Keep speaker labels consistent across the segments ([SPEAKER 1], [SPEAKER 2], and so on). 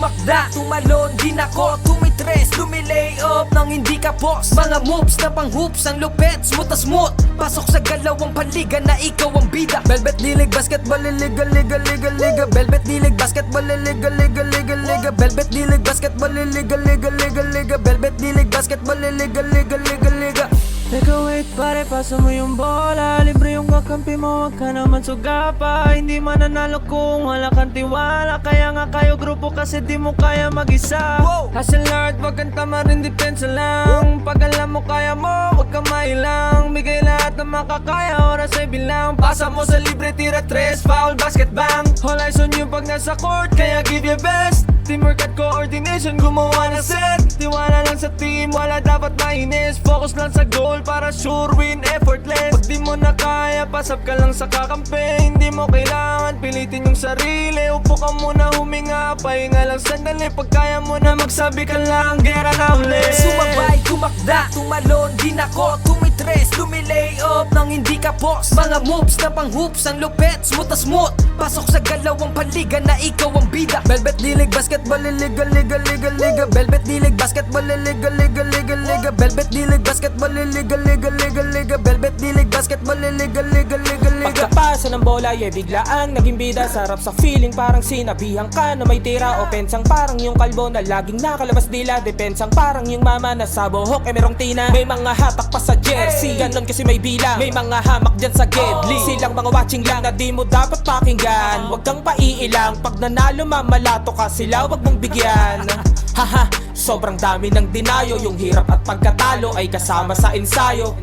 [SPEAKER 1] Makda, tumalon, din ako tumitres, lumilay up nang hindi ka boss. Mga moves na pang hoops, ang lupet, smooth na smooth. Pasok sa galawang panliga na ikaw ang bida. Velvet dilig, basketball, liga, liga, liga, liga. Velvet dilig, basketball, liga, liga, liga, liga. Velvet dilig, basketball, liga, liga, liga, liga. Velvet dilig, basketball, liga, liga, liga, liga.
[SPEAKER 2] Teka wait pare, pasa mo yung bola. Libre yung kakampi mo, wag ka naman suga pa. Hindi mananalo kung wala kang tiwala. Kaya nga kayo grupo kasi di mo kaya mag-isa. Hustle hard, wag kang tamarin, depensa lang. Pag alam mo kaya mo, wag kang mailang. Bigay lahat ng makakaya, oras ay bilang. Pasa mo sa libre, tira tres, foul, basket bang. All eyes on you pag nasa court, kaya give your best. Teamwork at coordination, gumawa ng set. Tiwala lang sa team, wala dapat mainis. Focus lang sa goal para sure win, effortless. Pag di mo na kaya, pasap ka lang sa kakampi. Hindi mo kailangan pilitin yung sarili. Upo ka muna, huminga, pahinga lang sandali. Pag kaya mo na magsabi ka lang, gera na ulit.
[SPEAKER 1] Sumabay, tumakda, tumalon, din ako tumitres, lumilay up nang hindi ka boss. Mga moves na pang hoops, ang lupet, smooth na smooth. Pasok sa galawang panliga na ikaw ang bida. Velvet dilig, basketball, liga, liga, liga, liga. Velvet dilig, basketball, liga, liga, liga, liga. Velvet dilig, basketball, liga, liga, liga, liga. Velvet dilig, basketball, liga, liga, liga, liga.
[SPEAKER 3] Pagkapasa ng bola, biglaan naging bida. Sarap sa feeling, parang sinabihan ka na may tira. Opensang parang yung kalbo na laging nakalabas dila. Depensang parang yung mama na sa buhok merong tina. May mga hatak pa sa jersey, ganon kasi may bilang. May mga hamak dyan sa gedli, silang mga watching lang na di mo dapat pakinggan. Huwag kang paiilang, pag nanalo mamalato ka sila, wag mong bigyan. Haha, sobrang dami ng dinayo. Yung hirap at pagkatalo ay kasama sa ensayo.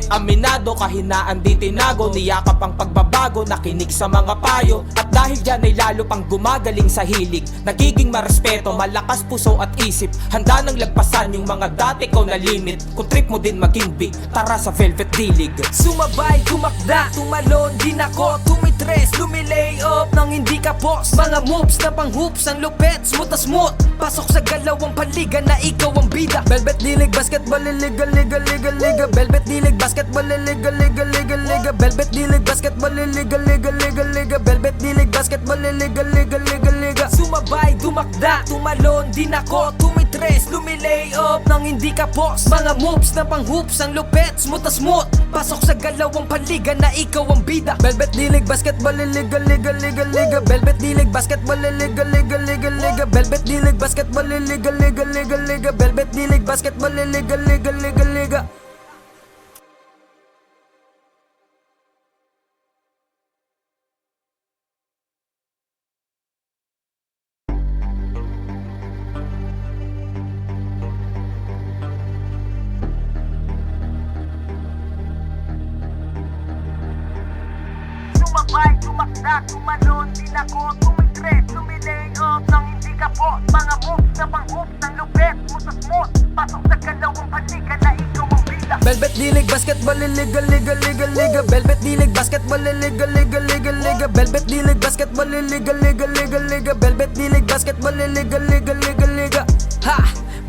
[SPEAKER 3] Aminado, kahinaan di tinago. Niyakap ang pagbabago, nakinig sa mga payo. At dahil dyan ay lalo pang gumagaling sa hilig. Nagiging marespeto, malakas puso at isip. Handa nang lagpasan yung mga dati ko na limit. Kung trip mo din maging big, tara sa Velvet Dilig.
[SPEAKER 1] Sumabay, tumakda, tumalon, din ako tumitres, lumilay up nang hindi ka boss. Mga moves na pang hoops, ang lupet, smooth na smooth. Pasok sa galawang panliga na ikaw ang bida. Velvet dilig, basketball, liga, liga, liga, liga. Velvet dilig, basketball, liga, liga, liga, liga. Velvet dilig, basketball, liga, liga, liga, liga. Velvet dilig, basketball, liga, liga, liga, liga. Sumabay, tumakda, tumalon, din ako tumitres, lumilay up nang hindi ka boss. Mga moves na pang hoops, ang lupet, smooth na smooth. Pasok sa galawang panliga na ikaw ang bida. Velvet dilig, basketball, liga, liga, liga, liga. Velvet dilig, basketball, liga, liga, liga, liga. Velvet dilig, basketball, liga, liga, liga, liga. Velvet dilig, basketball, liga, liga, liga, liga. Sumabay, tumakda, tumalon, din ako tumitres, lumilay up nang hindi ka boss. Mga moves na pang hoops, ang lupet, smooth na smooth. Pasok sa galawang panliga na ikaw ang bida. Velvet dilig, basketball, liga, liga, liga, liga. Velvet dilig, basketball, liga, liga, liga, liga. Velvet dilig, basketball, liga, liga, liga, liga. Velvet dilig, basketball, liga, liga, liga, liga. Ha!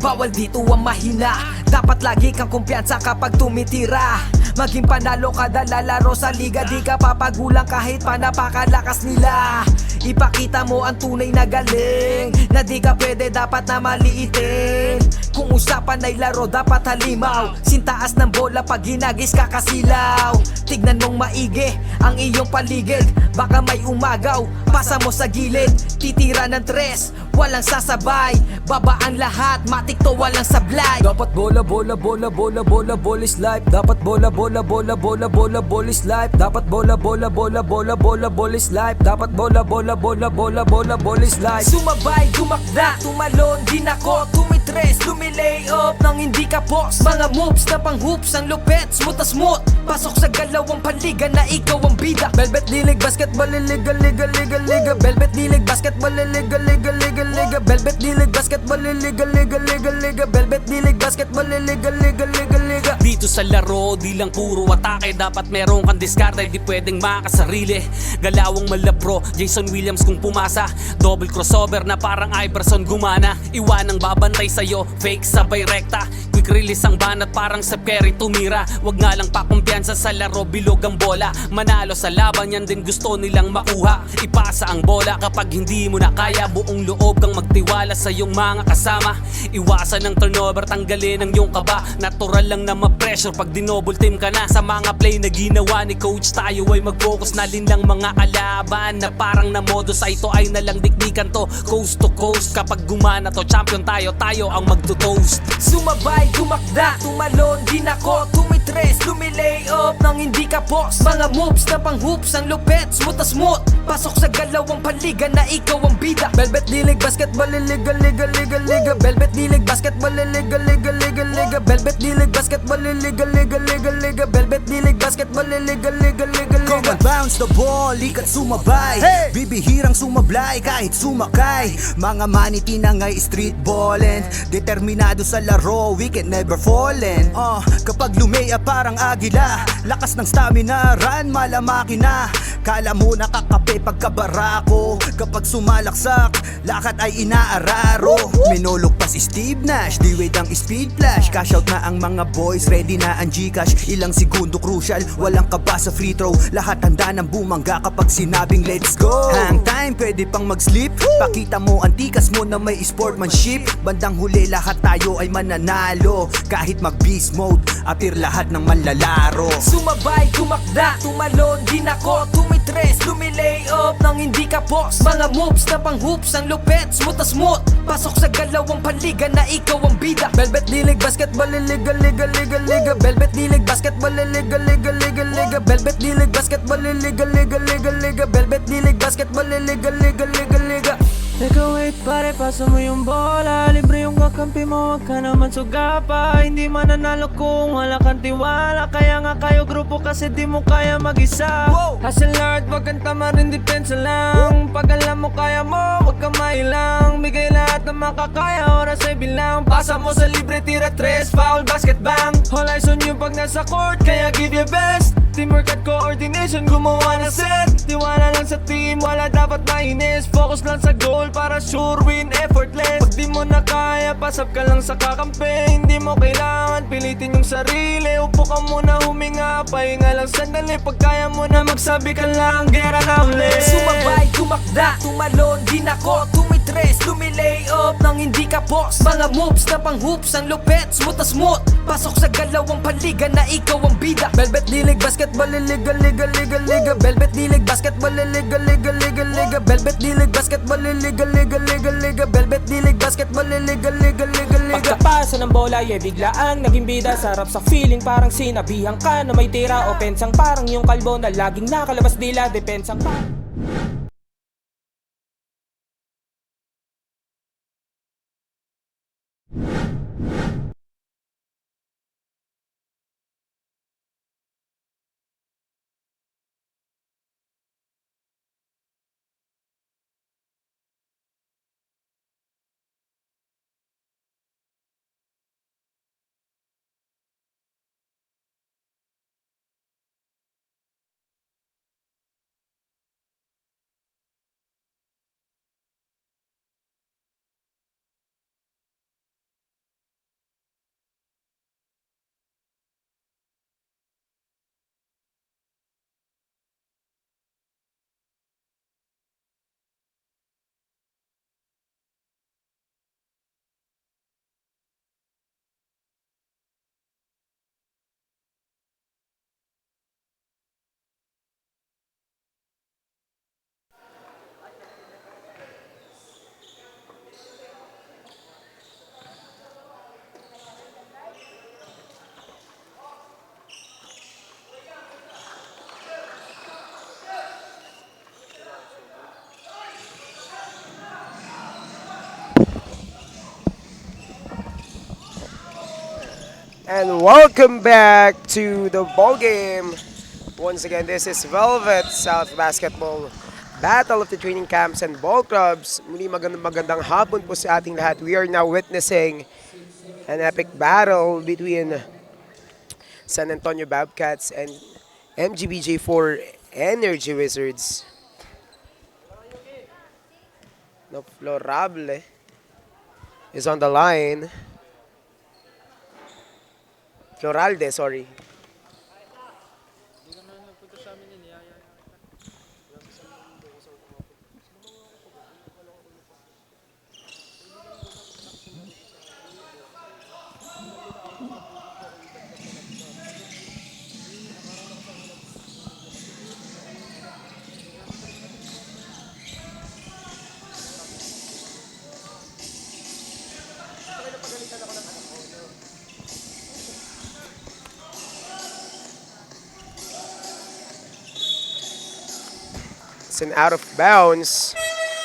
[SPEAKER 1] Bawal dito ang mahina. Dapat lagi kang kumpiyansa kapag tumitira. Maging panalo kada lalaro sa liga. Di ka papagulang kahit pa napakalakas nila. Ipakita mo ang tunay na galing, na di ka pwede dapat na maliitin. Kung usapan ay laro dapat halimaw. Sintaas ng bola pag hinagis kakasilaw. Tignan mong maigi ang iyong paligid. Baka may umagaw, pasa mo sa gilid. Titira ng tres, walang sasabay. Babaan lahat, matik to walang sablay. Dapat bola, bola, bola, bola, bola, bola is life. Dapat bola, bola, bola, bola, bola, bola is life. Dapat bola, bola, bola, bola, bola, bola is life. Dapat bola, bola, bola, bola, bola, bola is life. Sumabay, tumakda, tumalon, din ako tumitres, lumilay up nang hindi ka boss. Mga moves na pang hoops, ang lupet, smooth na smooth. Pasok sa galawang panliga na ikaw ang bida. Velvet dilig, basketball, liga, liga, liga, liga. Velvet dilig, basketball, liga, liga, liga, liga. Velvet dilig, basketball, liga, liga, liga, liga. Velvet dilig, basketball, liga, liga, liga, liga.
[SPEAKER 4] Dito sa laro, di lang puro atake. Dapat meron kang diskarte, di pwedeng makasarili. Galawang malapro, Jason Williams kung pumasa. Double crossover na parang Iverson gumana. Iwanang babantay sa'yo, fake sabay rekta. Quick release ang banat parang sa Perry tumira. Wag nga lang pakumpiyansa sa laro, bilog ang bola. Manalo sa laban, yan din gusto nilang makuha. Ipasa ang bola kapag hindi mo na kaya. Buong loob kang magtiwala sa iyong mga kasama. Iwasan ng turnover, tanggalin ang iyong kaba. Natural lang na ma-pressure pag dinouble team ka na. Sa mga play na ginawa ni coach, tayo ay mag-focus na linang mga kalaban. Na parang na modus ay ito ay nalang dikdikan to. Coast to coast, kapag gumana to, champion tayo, tayo ang magto-toast.
[SPEAKER 1] Sumabay, tumakda, tumalon, din ako tumitres, lumilay up nang hindi ka boss. Mga moves na pang hoops, ang lupet, smooth na smooth. Pasok sa galawang panliga na ikaw ang bida. Velvet dilig, basketball, liga, liga, liga, liga. Velvet dilig, basketball, liga, liga, liga, liga. Velvet dilig, basketball, liga, liga, liga, liga. Velvet dilig, basketball, liga, liga, liga,
[SPEAKER 5] Come
[SPEAKER 1] liga.
[SPEAKER 5] and bounce the ball, ikat sumabay. Bibihirang sumablay kahit sumakay. Mga maniti na ngay street ballin'. Determinado sa laro, we can never fallen. Kapag lumea parang agila, lakas ng stamina, run malamaki na. Kala mo nakakape pagkabarako. Kapag sumalaksak, lakad ay inaararo. Minulog pa si Steve Nash, di wait ang speed flash. Cash out na ang mga boys, ready na ang Gcash. Ilang segundo crucial, walang kaba sa free throw. Lahat handa ng bumangga kapag sinabing let's go. Hang time, pwede pang mag-sleep. Pakita mo ang tikas mo na may sportsmanship. Bandang huli lahat tayo ay mananalo. Kahit mag-beast mode, appear lahat ng manlalaro.
[SPEAKER 1] Sumabay, tumakda, tumalon, din ako tumitres, lumilay up nang hindi ka boss. Mga moves na pang hoops, ang lupet, smooth na smooth. Pasok sa galawang panliga na ikaw ang bida. Velvet dilig, basketball, liga, liga, liga, liga. Velvet dilig, basketball, liga, liga, liga, liga. Velvet dilig, basketball, liga, liga, liga, liga. Velvet dilig, basketball, liga, liga, liga, liga.
[SPEAKER 2] Teka wait pare, pasa mo yung bola. Libre yung kakampi mo, wag ka naman sugapa. Hindi mananalo kung wala kang tiwala. Kaya nga kayo grupo kasi di mo kaya mag-isa. Hustle hard, wag kang tama rin, depensa lang. Pag alam mo kaya mo, wag kang mailang. Bigay lahat ng makakaya, oras ay bilang. Pasa mo sa libre, tira tres, foul, basket bang. All eyes on you pag nasa court, kaya give your best. Teamwork at coordination, gumawa na set. Tiwala lang sa team, wala dapat mainis. Focus lang sa goal para sure win, effortless. Pag di mo na kaya, pasap ka lang sa kakampi. Hindi mo kailangan pilitin yung sarili. Upo ka muna, huminga, pahinga lang sandali. Pag kaya mo na magsabi ka lang, gera na ulit.
[SPEAKER 1] Sumabay, tumakda, tumalon, din ako tumitres, lumilay up nang hindi ka boss. Mga moves na pang hoops, ang lupet, smooth na smooth. Pasok sa galawang panliga na ikaw ang bida. Velvet dilig, basketball, liga, liga, liga, liga. Velvet dilig, basketball, liga, liga, liga, liga. Velvet dilig, basketball, liga, liga, liga, liga. Velvet dilig, basketball, liga, liga, liga, liga.
[SPEAKER 3] Pagkapasa ng bola, biglaang naging bida. Sarap sa feeling parang sinabihan ka na may tira. O pensang parang yung kalbo na laging nakalabas dila. Depensang parang
[SPEAKER 6] And welcome back to the ball game. Once again, this is Velvet South Basketball Battle of the Training Camps and Ball Clubs. Muli magandang hapon po sa ating lahat. We are now witnessing an epic battle between San Antonio Bobcats and MGBJ4 Energy Wizards. No, Florable is on the line. Floralde, sorry. It's an out of bounds.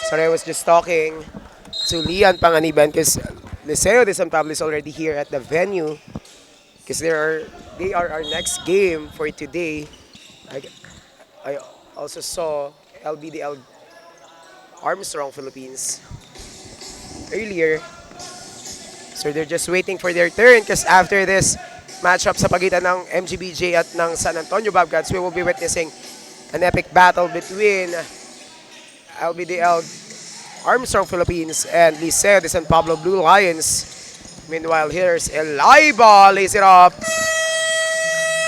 [SPEAKER 6] Sorry, I was just talking to Lian Panganiban because Liceo de San Pablo is already here at the venue because they are our next game for today. I also saw LBDL Armstrong Philippines earlier. So they're just waiting for their turn because after this matchup sa pagitan ng MGBJ at ng San Antonio Bobcats, we will be witnessing an epic battle between LBDL Armstrong Philippines and Liceo de San Pablo Blue Lions. Meanwhile, here's Elaiba, lays it up.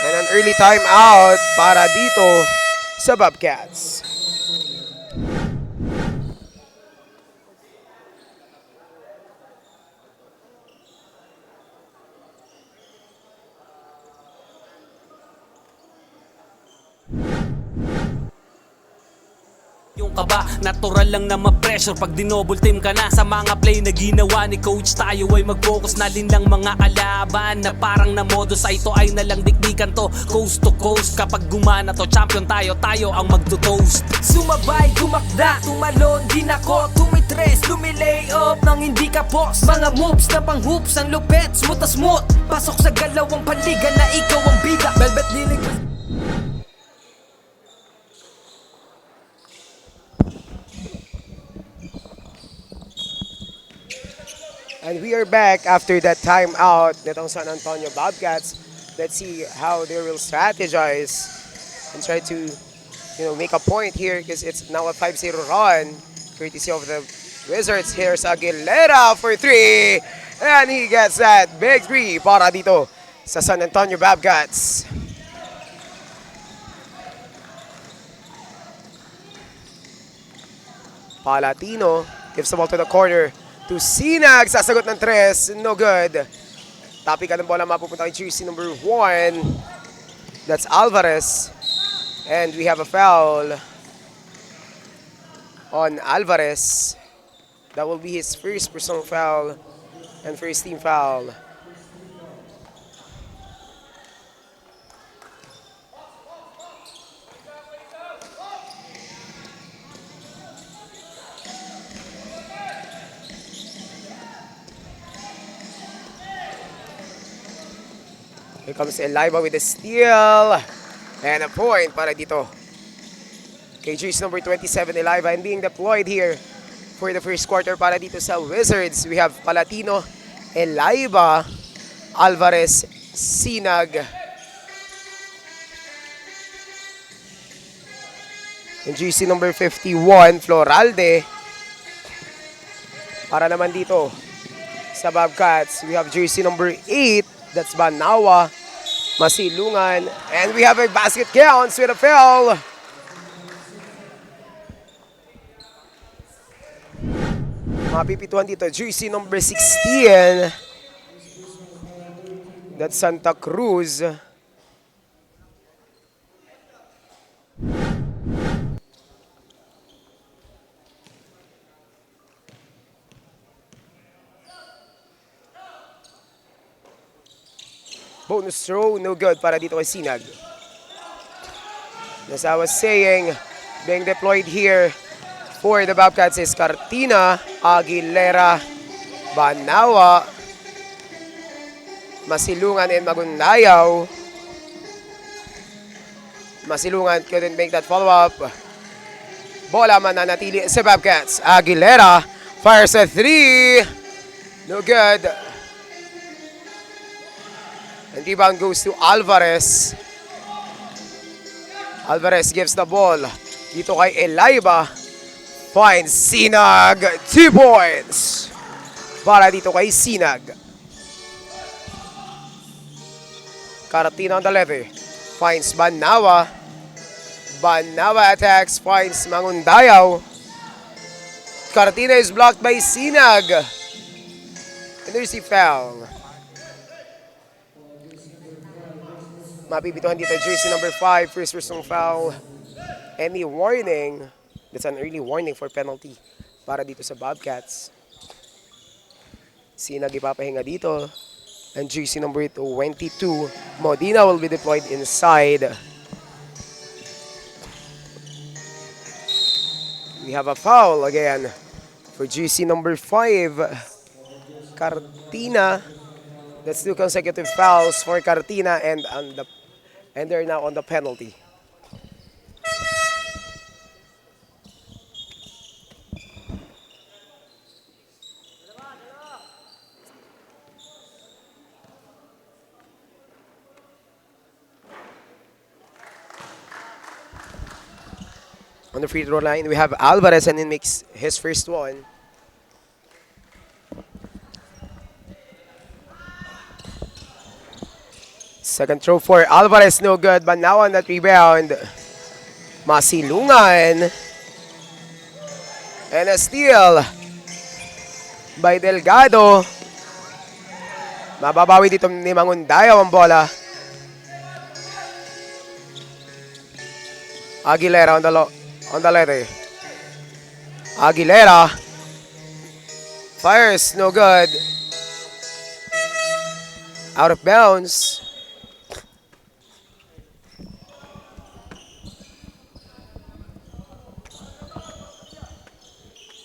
[SPEAKER 6] And an early timeout para dito sa Bobcats.
[SPEAKER 4] Yung kaba, natural lang na ma-pressure pag dinouble team ka na. Sa mga play na ginawa ni coach, tayo ay mag-focus na lang mga kalaban na parang na modo sa ito ay nalang dikdikan to coast to coast. Kapag gumana to, champion tayo, tayo ang magto-toast.
[SPEAKER 3] Sumabay, gumakda, tumalon, din ako, tumitres, lumilay up nang hindi ka post. Mga moves na pang hoops, ang lupet, smooth na smooth. Pasok sa galawang paligan na ikaw ang bida. Velvet dinig.
[SPEAKER 6] And we are back after that timeout nitong San Antonio Bobcats. Let's see how they will strategize and try to, make a point here because it's now a 5-0 run courtesy of the Wizards. Here's Aguilera for 3 and he gets that big 3 para dito sa San Antonio Bobcats. Palatino gives the ball to the corner to Sinag, sasagot ng 3, no good. Tapi ka ng bola mapupunta kay jersey number 1. That's Alvarez. And we have a foul on Alvarez. That will be his first personal foul and first team foul. Here comes Elaiba with a steal. And a point para dito. KG's number 27, Elaiba, and being deployed here for the first quarter para dito sa Wizards. We have Palatino, Elaiba, Alvarez, Sinag. And GC number 51, Floralde. Para naman dito sa Bobcats, we have jersey number 8, that's Banawa, Masilungan, and we have a basket counts with a foul. Mapipituan dito, jersey number 16, that's Santa Cruz. Bonus throw, no good para dito kay Sinag. As I was saying, being deployed here for the Bobcats is Cartina, Aguilera, Banawa, Masilungan, and Magundayaw. Masilungan couldn't make that follow-up. Bola mananatili sa Bobcats. Aguilera fires a 3. No good. And rebound goes to Alvarez. Alvarez gives the ball dito kay Elaiba. Finds Sinag. 2 points para dito kay Sinag. Caratina on the leather. Finds Banawa. Banawa attacks. Finds Mangundayaw. Caratina is blocked by Sinag. And there's the foul. Mapipituhan dito jersey number 5. First personal foul. Any warning? That's an early warning for penalty para dito sa Bobcats. Sinag ipapahinga dito. And jersey number 22, Modina will be deployed inside. We have a foul again for jersey number 5, Caratina. That's 2 consecutive fouls for Caratina and they're now on the penalty. On the free throw line, we have Alvarez and he makes his first one. Second throw for Alvarez, no good, but now on that rebound, Masilungan. And a steal by Delgado. Mababawi dito ni Mangundayaw ang bola. Aguilera on the leather. Aguilera fires, no good. Out of bounds.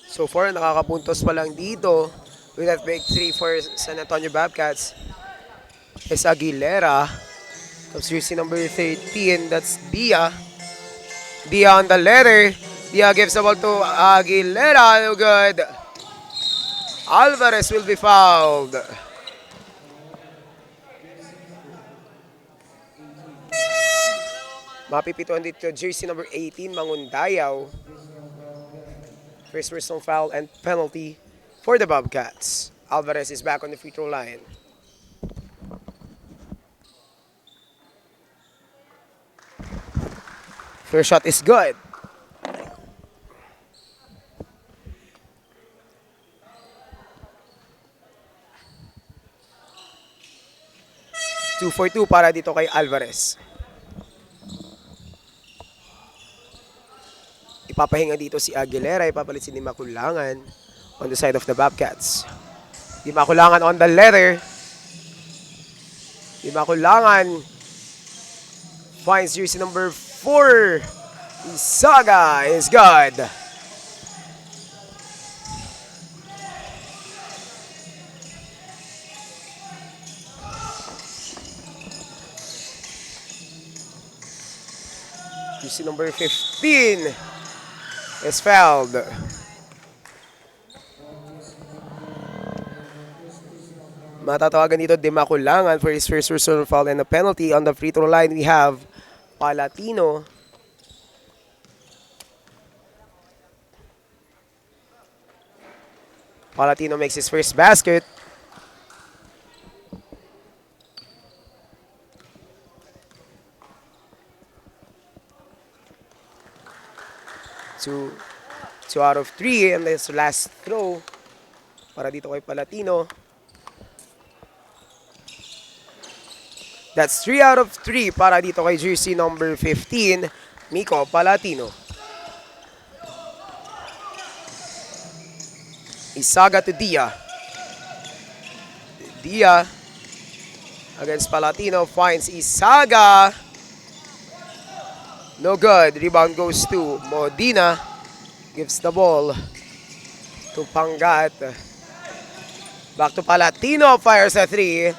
[SPEAKER 6] So far, nakakapuntos pa lang dito with that big 3 for San Antonio Bobcats is Aguilera. Comes jersey number 13, that's Dia. Dia on the leather. Dia gives the ball to Aguilera. No good. Alvarez will be fouled. Mapipituan dito jersey number 18, Mangundayaw. First personal foul and penalty for the Bobcats. Alvarez is back on the free throw line. First shot is good. Two for 2 para dito kay Alvarez. Ipapahinga dito si Aguilera, ipapalit si Makulangan on the side of the Bobcats. Makulangan on the leather. Makulangan finds jersey number 4. Isaga is good. Jersey number 15 is fouled. Matatawagan dito Makulangan for his first personal foul and a penalty. On the free throw line, we have Palatino. Palatino makes his first basket. Two out of 3 and this last throw para dito kay Palatino. That's 3 out of 3 para dito kay jersey number 15, Miko Palatino. Isaga to Dia. Dia against Palatino finds Isaga. No good. Rebound goes to Modina. Gives the ball to Pangat. Back to Palatino. Fires a 3.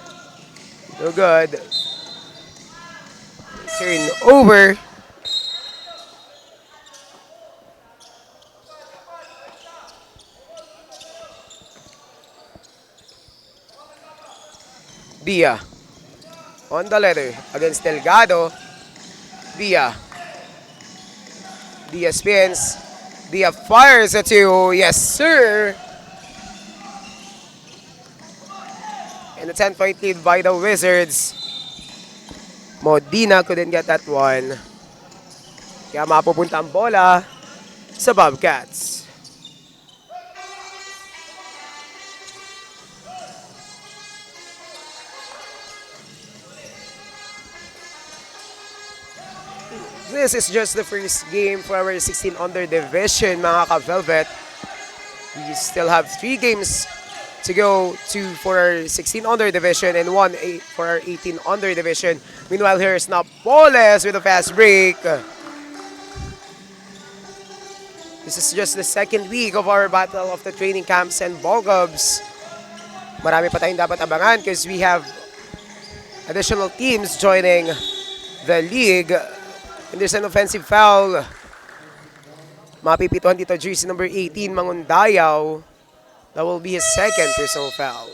[SPEAKER 6] No good. Turn over. Dia on the leather against Delgado. Dia spins. Dia fires a 2. Yes, sir. And a 10-point lead by the Wizards. Modina couldn't get that one. Kaya mapupunta ang bola sa Bobcats. This is just the first game for our 16 under division, mga ka-Velvet. We still have 3 games to go, 2 for our 16 under division and 1 for our 18 under division. Meanwhile, here is Napoles with a fast break. This is just the second week of our battle of the training camps and ball clubs. Marami pa tayong dapat abangan because we have additional teams joining the league. And there's an offensive foul. Mapipituhan dito jersey number 18, Mangundayaw. That will be his second personal foul.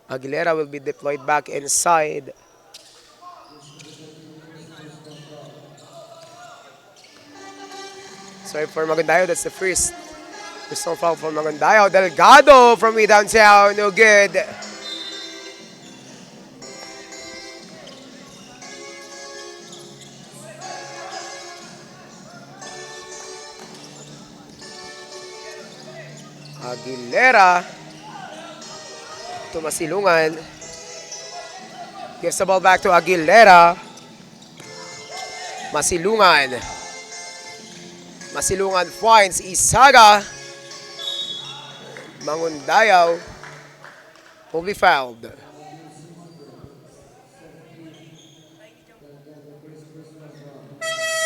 [SPEAKER 6] Aguilera will be deployed back inside. Sorry for Mangundayaw, that's the first personal foul for Mangundayaw. Delgado from way downtown, no good. Aguilera to Masilungan. Gives the ball back to Aguilera. Masilungan. Masilungan finds Isaga. Mangundayaw will be fouled.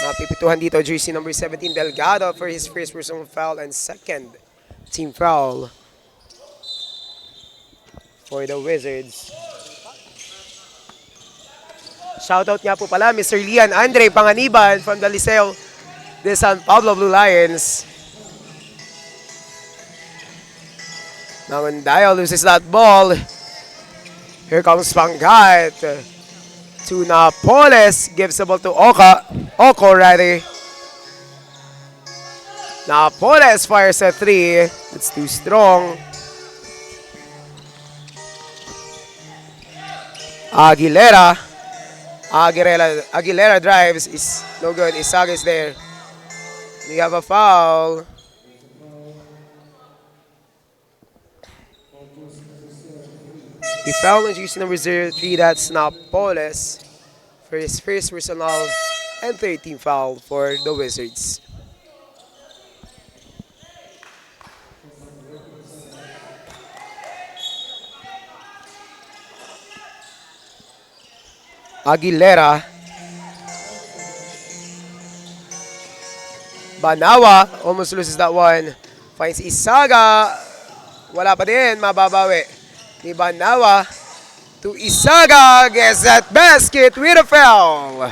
[SPEAKER 6] Mapipituhan dito jersey number 17 Delgado for his first personal foul and second team foul for the Wizards. Shoutout nga po pala Mr. Lian Andre Panganiban from the Liceo de San Pablo Blue Lions. Mangundayaw loses that ball. Here comes Pangat to Napoles. Gives the ball to Oko rather. Napoles fires a 3. It's too strong. Aguilera drives. Is no good. Isaga is there. We have a foul. He fouled on jersey number 03. That's Napoles for his first personal and 13th foul for the Wizards. Aguilera. Banawa almost loses that one. Finds Isaga. Wala pa din. Mababawi. Ni Banawa to Isaga. Gets that basket with a foul.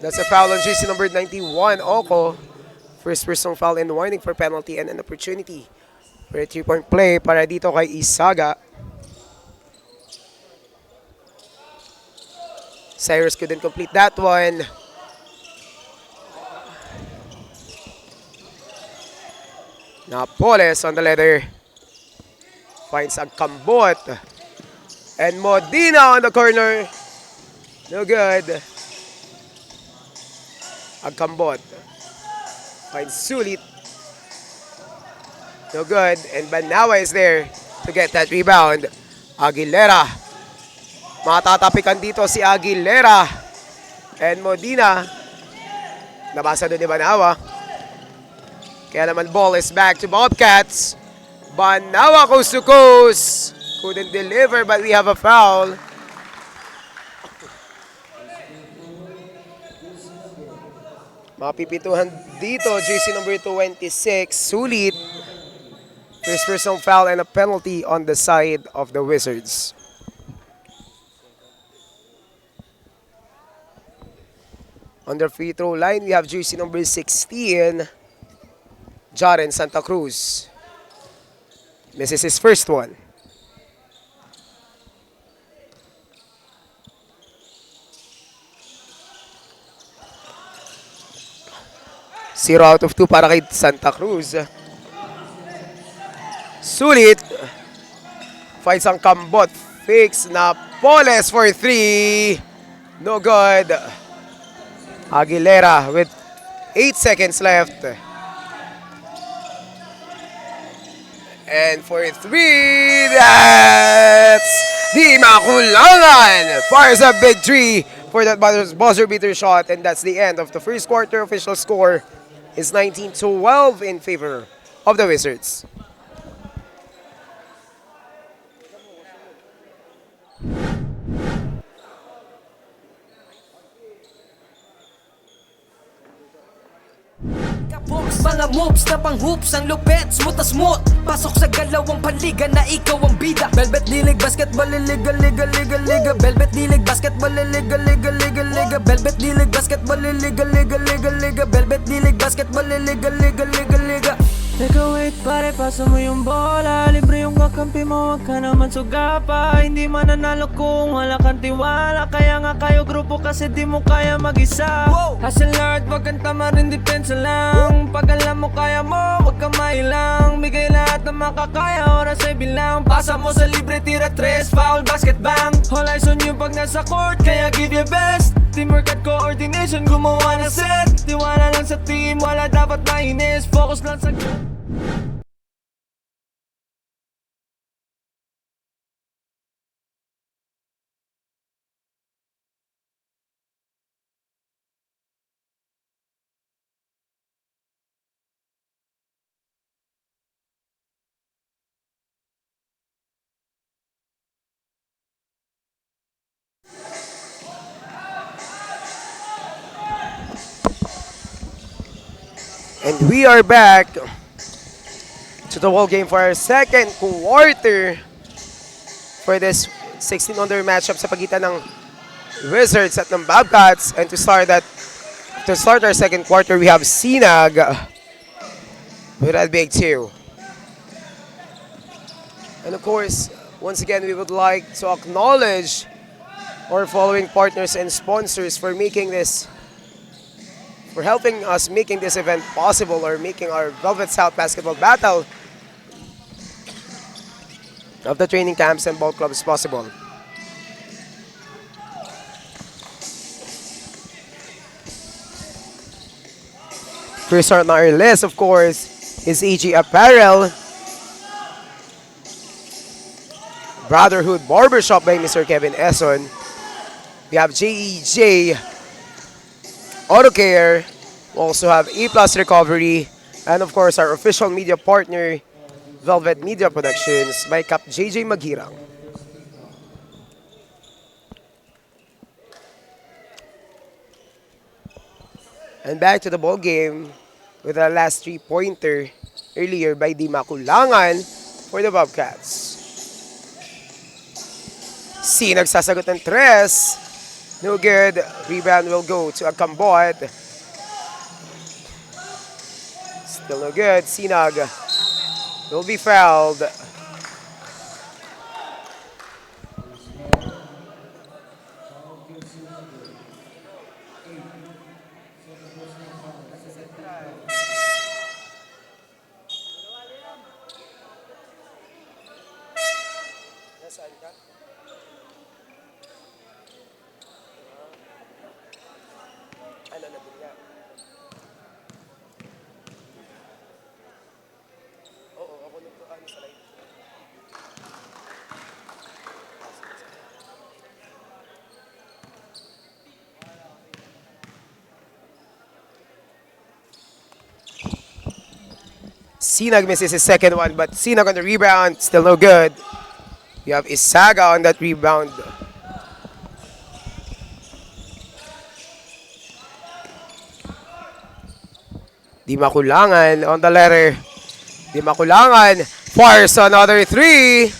[SPEAKER 6] That's a foul on jersey number 91, Oko. First personal foul and warning for penalty and an opportunity for a 3-point play para dito kay Isaga. Cyrus couldn't complete that one. Napoles on the leather. Finds Agkambot. And Modina on the corner. No good. Agkambot. Finds Sulit. No good. And Banawa is there to get that rebound. Aguilera. Matatapikan dito si Aguilera. And Modina. Nabasa doon ni Banawa. Kaya naman ball is back to Bobcats. Banawa coast to coast. Couldn't deliver but we have a foul. Mapipituhan dito, jersey number 26, Sulit. First personal foul and a penalty on the side of the Wizards. On the free throw line, we have jersey number 16, Jaren Santa Cruz. This is his first one. 0 out of 2 para kay Santa Cruz. Sulit. Fights ang Kambot. Fakes na Poles for 3. No good. Aguilera with 8 seconds left. And for 3, that's Di Makulangan fires a big 3 for that buzzer beater shot, and that's the end of the first quarter. Official score is 19-12 in favor of the Wizards.
[SPEAKER 1] Mga moves na pang hoops, ang lupet, smooth na smooth. Pasok sa galawang panliga na ikaw ang bida. Velvet Dilig Basketball Liga, Liga, Liga, Liga. Velvet Dilig Basketball Liga, Liga, Liga, Liga. Velvet Dilig Basketball Liga, Liga, Liga, Liga. Velvet Dilig Basketball Liga, Liga, Liga, Liga.
[SPEAKER 2] Teka wait pare, pasa mo yung bola. Libre yung kakampi mo, wag ka naman sugapa. Hindi mananalo kung wala kang tiwala. Kaya nga kayo grupo kasi di mo kaya mag-isa. Hustle hard, wag kang tamarin, depensa lang. Pag alam mo kaya mo, wag kang mailang. Bigay lahat ng makakaya, oras ay bilang. Pasa mo sa libre, tira 3, foul, basket bang. All eyes on you pag nasa court, kaya give your best. Teamwork at coordination, gumawa na set. Tiwala lang sa team, wala dapat mainis. Focus lang sa
[SPEAKER 6] And we are back to the ball game for our second quarter for this 16-under matchup sa pagitan ng Wizards at ng Bobcats. And to start our second quarter, we have Sinag with that big 2. And of course, once again, we would like to acknowledge our following partners and sponsors for helping us making this event possible, or making our Velvet South Basketball Battle of the training camps and ball clubs possible. First on our list, of course, is AG Apparel, Brotherhood Barbershop by Mr. Kevin Esson. We have JEJ Auto Care. We also have A+ Recovery, and of course our official media partner, Velvet Media Productions by Cap JJ Maghirang. And back to the ball game with our last 3-pointer earlier by Di Makulangan for the Bobcats. C nagsasagot ng 3. No good. Rebound will go to Akambot. Still no good. Sinag will be fouled. Sinag misses his second one, but Sinag on the rebound, still no good. You have Isaga on that rebound. Di Makulangan on the letter. Di Makulangan fires another 3.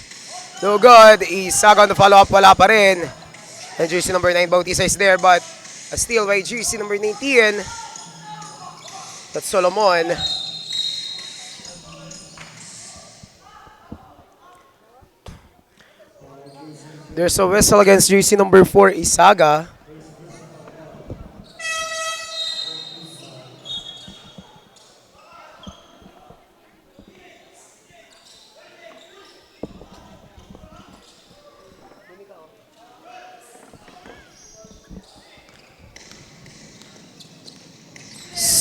[SPEAKER 6] No good. Isaga on the follow-up, wala pa rin. And jersey number 9, Bautista is there, but a steal by jersey number 19. That's Solomon. There's a whistle against jersey number 4, Isaga.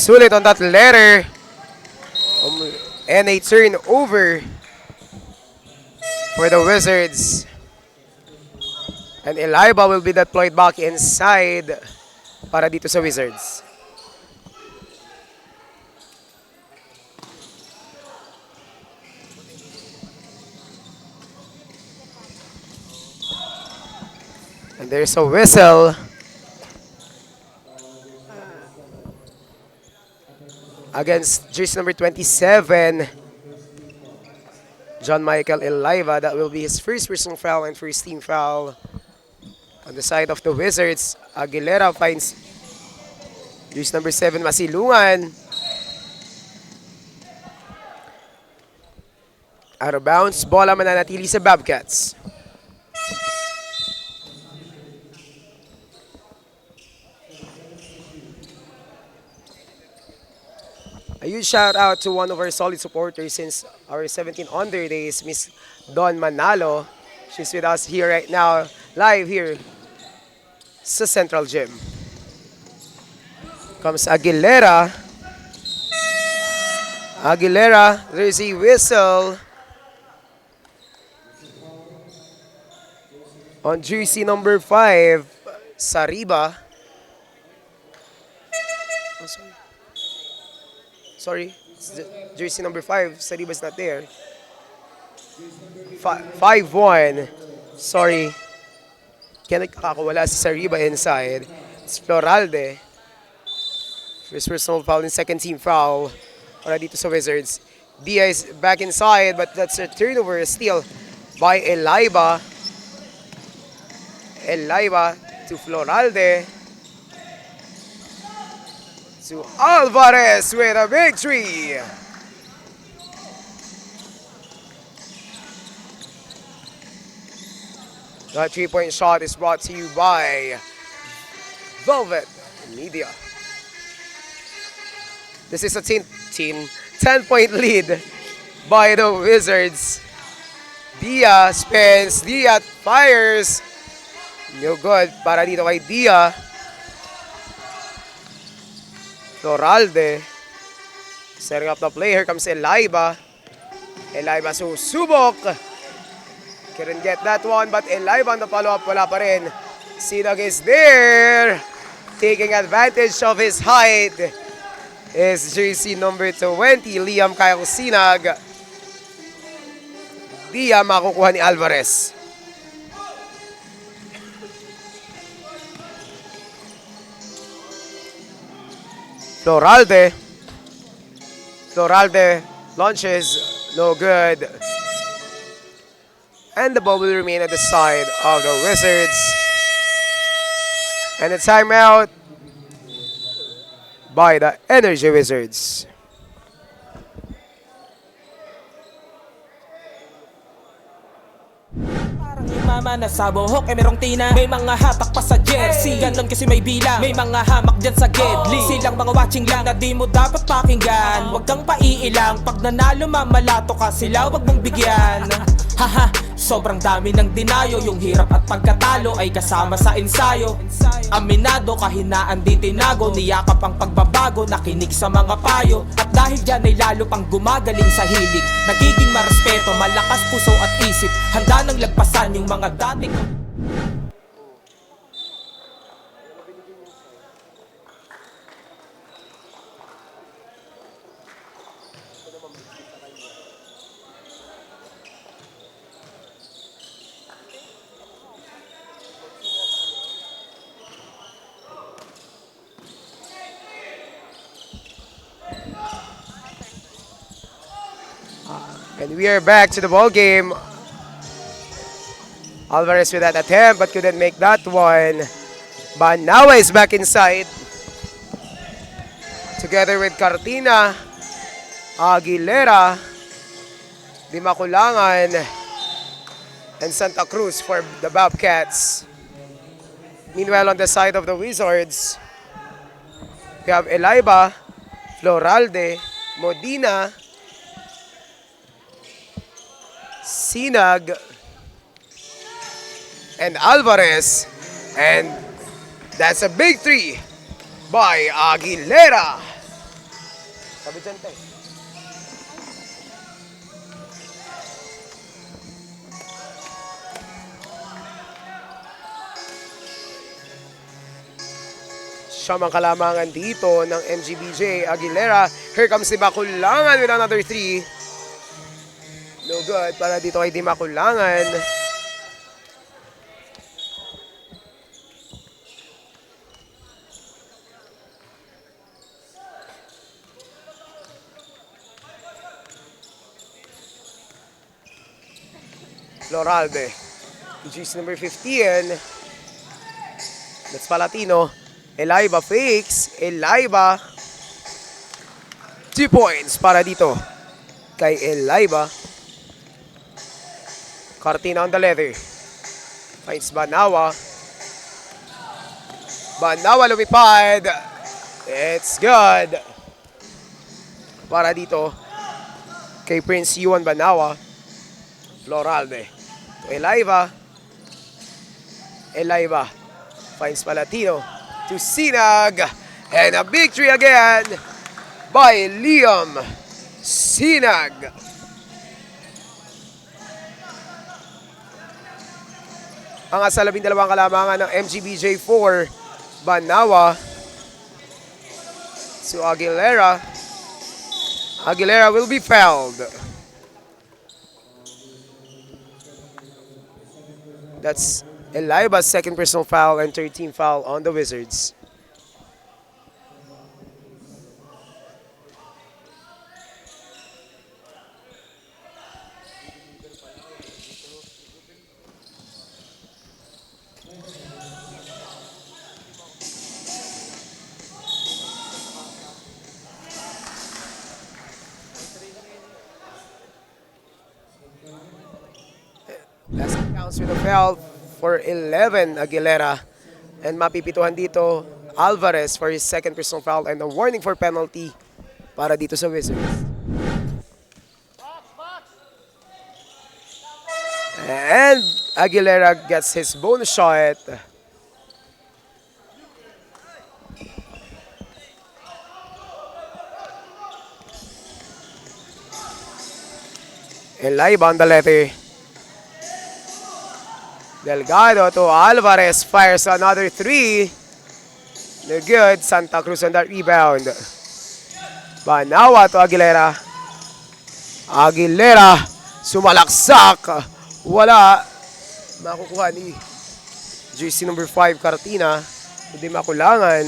[SPEAKER 6] sulit on that letter. And a turnover for the Wizards. And Eliba will be deployed back inside para dito sa Wizards. And there's a whistle against jersey number 27, John Michael Eliva. That will be his first personal foul and first team foul. On the side of the Wizards, Aguilera finds jersey number 7, Masilungan. Out of bounds, bola mananatili sa Bobcats. A huge shout out to one of our solid supporters since our 17 under days, Miss Don Manalo. She's with us here right now, live here sa Central Gym. Comes Aguilera. Aguilera, there's a whistle on jersey number 5, Sariba. Oh, sorry, jersey number 5, Sariba's not there. 5-1. Sorry. Kaya nagkakawala si Sariba inside. It's Floralde. First personal foul and second team foul para dito sa Wizards. Dia is back inside, but that's a turnover still by Eliba. Eliba to Floralde. To Alvarez with a victory. The 3-point shot is brought to you by Velvet Media. This is a 10-point lead by the Wizards. Dia spins, Dia fires. No good para dito kay Dia. Floralde setting up the play. Here comes Eliba. Eliba susubok. Couldn't get that one, but Eliba on the follow-up, wala pa rin. Sinag is there. Taking advantage of his height is jersey number 20, Liam Kyle Sinag. Dia makukuha ni Alvarez. Floralde. Floralde launches, no good. And the ball will remain at the side of the Wizards. And a timeout by the Energy Wizards.
[SPEAKER 3] Parang yung mama na sa buhok eh merong tina. May mga hatak pa sa jersey, ganon kasi may bilang. May mga hamak dyan sa gedli. Silang mga watching lang na di mo dapat pakinggan. Huwag kang paiilang, pag nanalo mamalato ka sila, huwag mong bigyan. Haha, sobrang dami ng dinayo. Yung hirap at pagkatalo ay kasama sa ensayo. Aminado, kahinaan di tinago. Niyakap ang pagbabago, nakinig sa mga payo. At dahil dyan ay lalo pang gumagaling sa hilig. Nagiging marespeto, malakas puso at isip. Handa nang lagpasan yung mga dating
[SPEAKER 6] And we are back to the ball game. Alvarez with that attempt but couldn't make that one. Banawa is back inside. Together with Cartina, Aguilera, Dimaculangan, and Santa Cruz for the Bobcats. Meanwhile, on the side of the Wizards, we have Eliba, Floralde, Modina, Sinag, and Alvarez. And that's a big three by Aguilera. Sabi dyan, te. Siya mang kalamangan dito ng MGBJ Aguilera. Here comes si Makulangan with another 3. No good para dito kay Di Makulangan. Loralde. Jersey number 15. That's Palatino. Elaiba fakes. Elaiba. 2 points para dito kay Elaiba. Cartina on the leather. Finds Banawa. Banawa lumipad. It's good. Para dito kay Prince Yuan Banawa. Loralde. To Elaiba. Elaiba. Finds Palatino. To Sinag. And a victory again by Liam Sinag. Ang asa 12 kalamangan ng MGBJ 4, Banawa. So Aguilera. Aguilera will be fouled. That's Elaiba's second personal foul and 13th foul on the Wizards. Last counts with a foul for 11 Aguilera. And mapipituhan dito Alvarez for his second personal foul and a warning for penalty para dito sa Wizards. And Aguilera gets his bonus shot. Elaiba on the leather. Delgado to Alvarez, fires another 3. No good. Santa Cruz on that rebound. Banawa to Aguilera. Aguilera, sumalaksak. Wala. Makukuha ni jersey number 5, Cartina. Hindi Makulangan.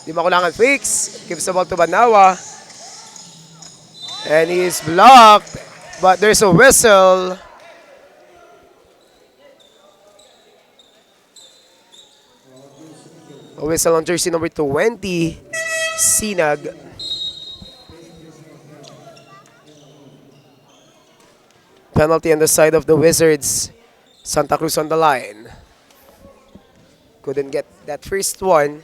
[SPEAKER 6] Hindi Makulangan fakes. Gives the ball to Banawa. And he is blocked. But there's a whistle. A whistle on jersey number 20, Sinag. Penalty on the side of the Wizards. Santa Cruz on the line. Couldn't get that first one.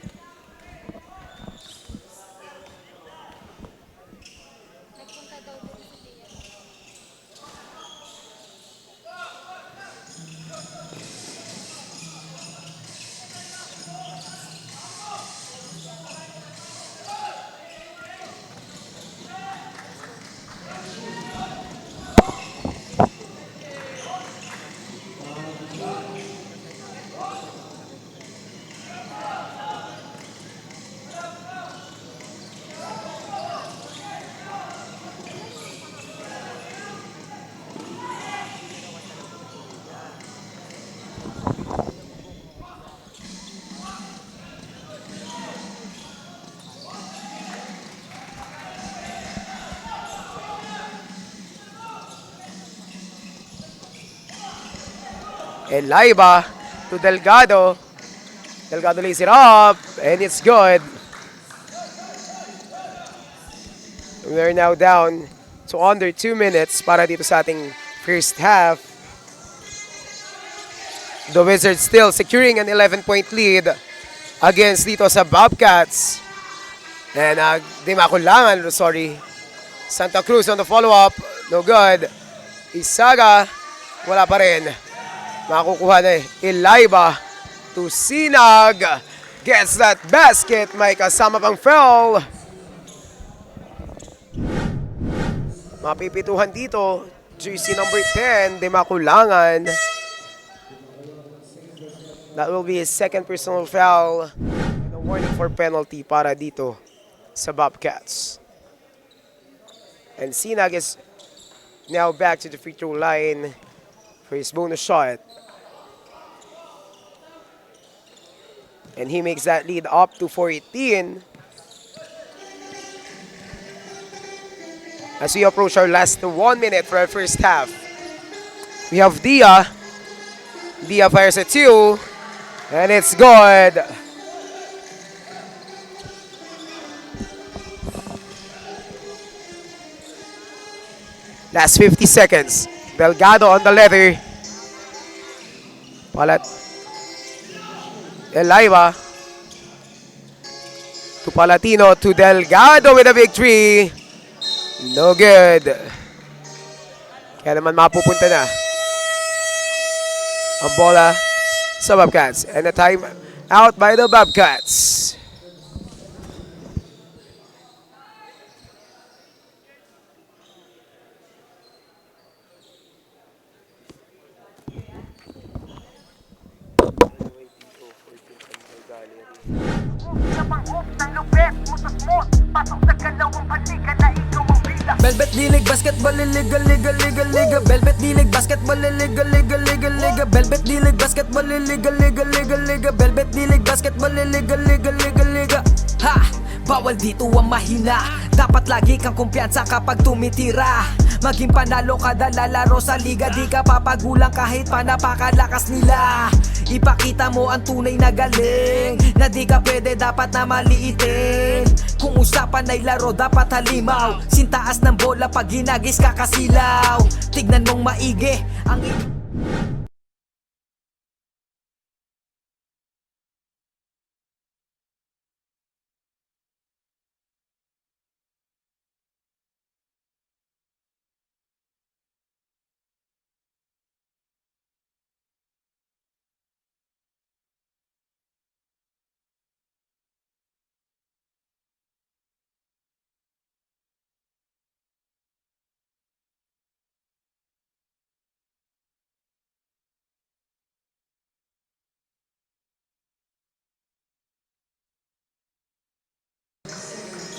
[SPEAKER 6] Elaiba to Delgado. Delgado lays it up, and it's good. We're now down to under 2 minutes para dito sa ating first half. The Wizards still securing an 11-point lead against dito sa Bobcats. And di makulangan, sorry. Santa Cruz on the follow-up. No good. Isaga, wala pa rin. Makukuha na Elaiba to Sinag. Gets that basket. May kasama pang foul. Mapipituhan dito. Jersey number 10, Di Makulangan. That will be his second personal foul. And a warning for penalty para dito sa Bobcats. And Sinag is now back to the free throw line for his bonus shot. And he makes that lead up to 14. As we approach our last 1 minute for our first half. We have Dia. Dia fires a 2. And it's good. Last 50 seconds. Delgado on the leather. Elaiva. To Palatino. To Delgado with a big three. No good. Kaya naman mapupunta na ang bola sa Bobcats. And a time out by the Bobcats.
[SPEAKER 1] Sa pang-hoops ng lupet mo sa smooth. Pasok sa kalawang panika na ikaw ang bida.
[SPEAKER 2] Velvet D-League Basketball Liga Liga Liga Liga Velvet D-League Basketball Liga Liga Liga Liga Velvet D-League Basketball Liga Liga Liga Liga Velvet D-League Basketball Liga Liga Liga Liga. Ha! Bawal dito ang mahina. Dapat lagi kang kumpiyansa kapag tumitira. Maging panalo kada lalaro sa liga. Di ka papagulang kahit pa napakalakas nila. Ipakita mo ang tunay na galing. Na di ka pwede dapat na maliitin. Kung usapan ay laro dapat halimaw. Sintaas ng bola pag ginagis kakasilaw. Tignan mong maigi ang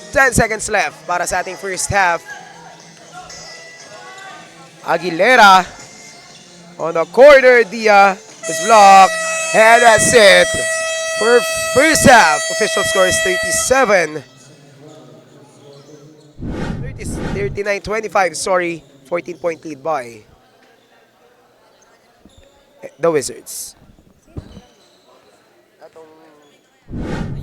[SPEAKER 6] Ten seconds left para sa ating first half. Aguilera on the corner. Dia is blocked. And that's it for first half. Official score is 39-25, sorry. 14-point lead by the Wizards.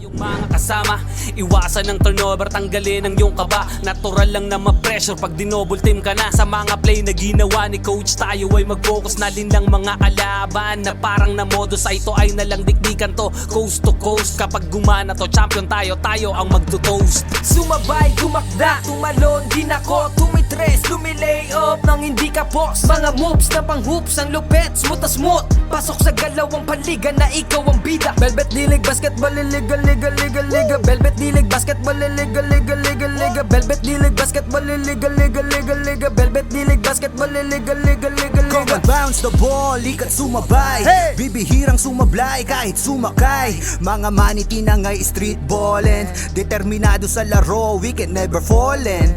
[SPEAKER 4] Yung mga kasama, iwasan ng turnover, tanggalin ang iyong kaba. Natural lang na ma-pressure pag dinouble team ka na. Sa mga play na ginawa ni coach, tayo ay mag-focus na din lang mga kalaban. Na parang na modus ay ito ay nalang dikdikan to. Coast to coast, kapag gumana to, champion tayo, tayo ang magto-toast.
[SPEAKER 2] Sumabay, gumakda, tumalon, din ako, tumitres, lumilay up nang hindi ka post. Mga moves na pang-hoops, ang lupet, smooth na smooth. Pasok sa galawang paliga na ikaw ang bida. Velvet D-League Basketball Liga Liga Liga Liga Velvet D-League Basketball Liga Liga Liga Liga Velvet D-League Basketball Liga Liga Liga Liga Velvet D-League Basketball Liga Liga Liga
[SPEAKER 5] Come
[SPEAKER 2] Liga.
[SPEAKER 5] and bounce the ball, likat sumabay. Bibihirang sumablay kahit sumakay. Mga maniti na nga'y street ballin'. Determinado sa laro, we can never fallin'.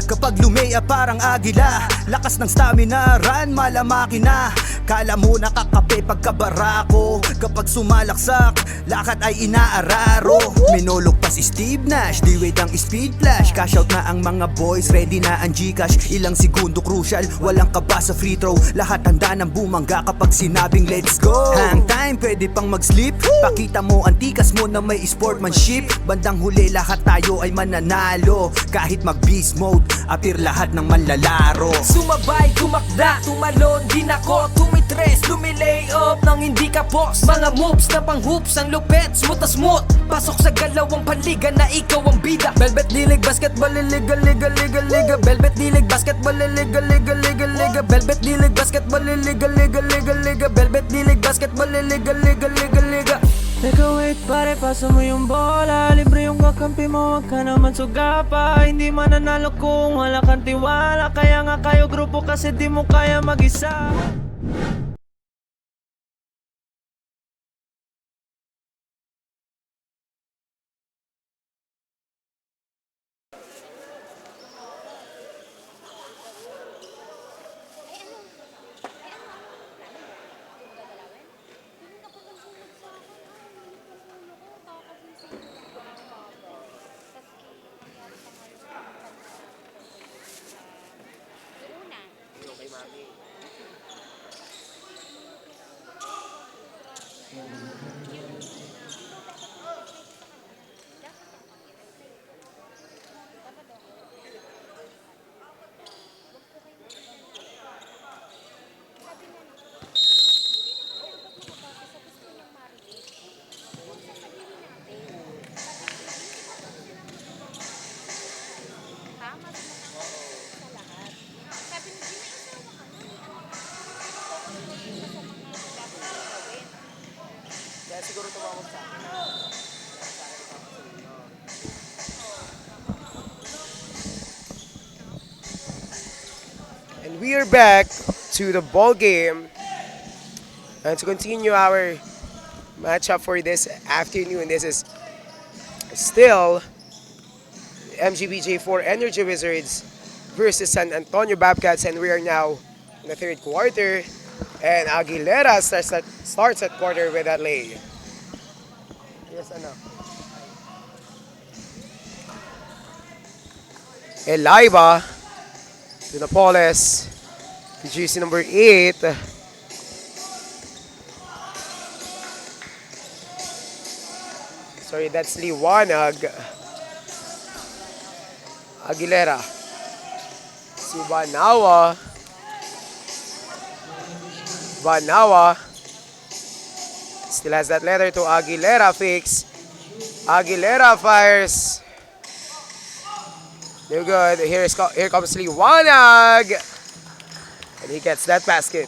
[SPEAKER 5] Kapag lumea parang agila, lakas ng stamina, run malamaki na. Kala mo nakakape pagkabarako. Kapag sumalaksak, lakad ay inaararo. Minulog pa si Steve Nash, di wait ang speed flash. Cash out na ang mga boys, ready na ang Gcash. Ilang segundo crucial, walang kaba sa free throw. Lahat handa ng bumangga kapag sinabing let's go. Hang time, pwede pang mag-sleep. Pakita mo ang tikas mo na may sportsmanship. Bandang huli lahat tayo ay mananalo. Kahit mag-beast mode, appear lahat ng manlalaro.
[SPEAKER 2] Sumabay, gumakda, tumalon, din ako, tumitres, lumilay up nang hindi ka post. Mga moves na pang-hoops, ang lupet, smooth na smooth. Pasok sa galawang paliga na ikaw ang bida. Velvet D-League Basketball Liga Liga Liga Liga Velvet D-League Basketball Liga Liga Liga Liga Velvet D-League Basketball Liga Liga Liga Liga Velvet D-League Basketball Liga Liga Liga Liga. Teka wait pare, pasa mo yung bola. Libre yung kakampi mo, wag ka naman sugapa. Hindi mananalo kung wala kang tiwala. Kaya nga kayo grupo kasi di mo kaya mag-isa.
[SPEAKER 6] Kaya siguro tumawag sa akin. And we are back to the ball game. And to continue our matchup for this afternoon, this is still MGBJ4 Energy Wizards versus San Antonio Bobcats, and we are now in the third quarter. And Aguilera starts at quarter with that lay. Yes, ano? Eliva to Napoles, to GC number 8. Sorry, that's Liwanag. Aguilera. Si Banawa. Banawa. Still has that letter to Aguilera fix. Aguilera fires. No good. Here comes Liwanag. And he gets that basket.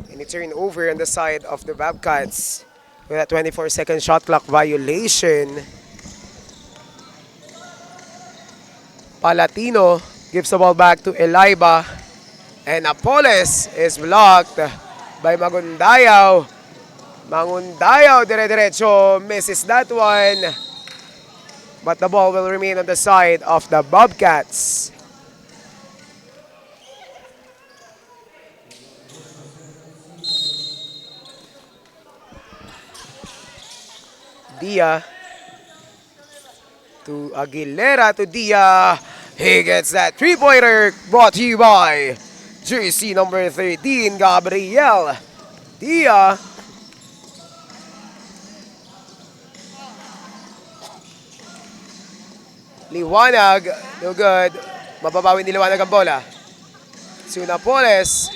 [SPEAKER 6] And it turned over on the side of the Bobcats with a 24-second shot clock violation. Palatino gives the ball back to Eliba. And Napoles is blocked by Magundayaw. Magundayaw dire-diretso misses that one. But the ball will remain on the side of the Bobcats. Dia to Aguilera to Dia. He gets that three-pointer brought to you by jersey number 13, Gabriel Dia. Liwanag, no good. Mababawi ni Liwanag ang bola. Si Napoles.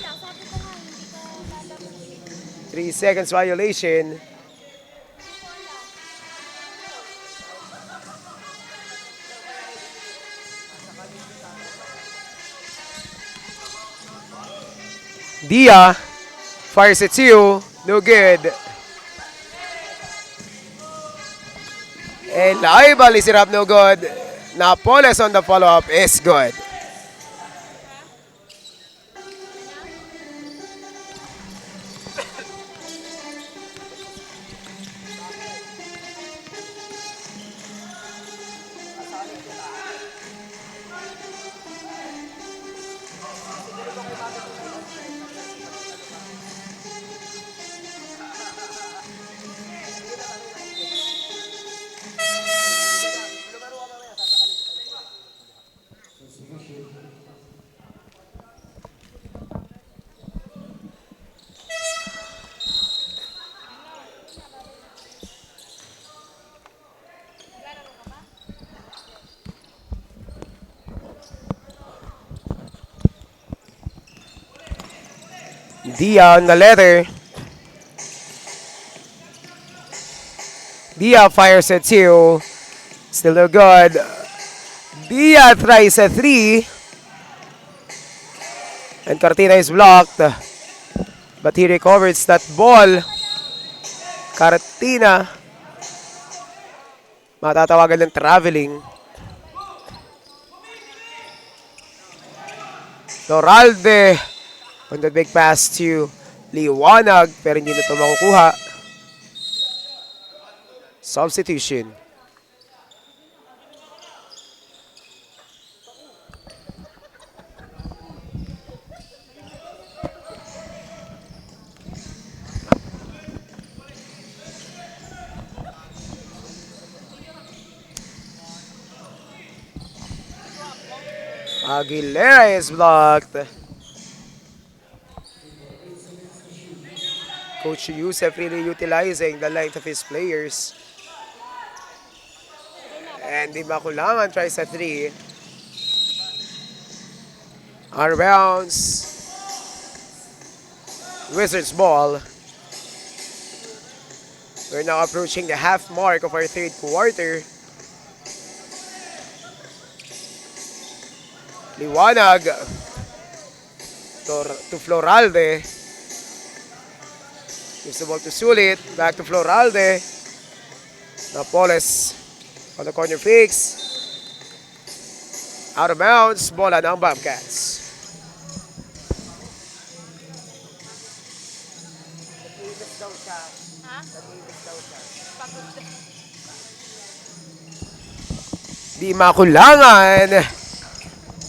[SPEAKER 6] 3 seconds violation. Dia fires it to, no good. And Laibal is it up, no good. Napoles on the follow-up is good. Dia on the letter. Dia fires a 2. Still no good. Dia tries a 3. And Cortina is blocked. But he recovers that ball. Cortina. Matatawagan ng traveling. Loralde. On the big pass to Liwanag. Pero hindi na ito makukuha. Substitution. Aguilera is blocked. Coach Yusef really utilizing the length of his players. And Di Makulangan tries a 3. Out of bounds. Wizards ball. We're now approaching the half mark of our third quarter. Liwanag to Floralde. Gives the ball to Sulit. Back to Floralde. Napoles on the corner fix. Out of bounds. Bola ng Bobcats. Di Makulangan.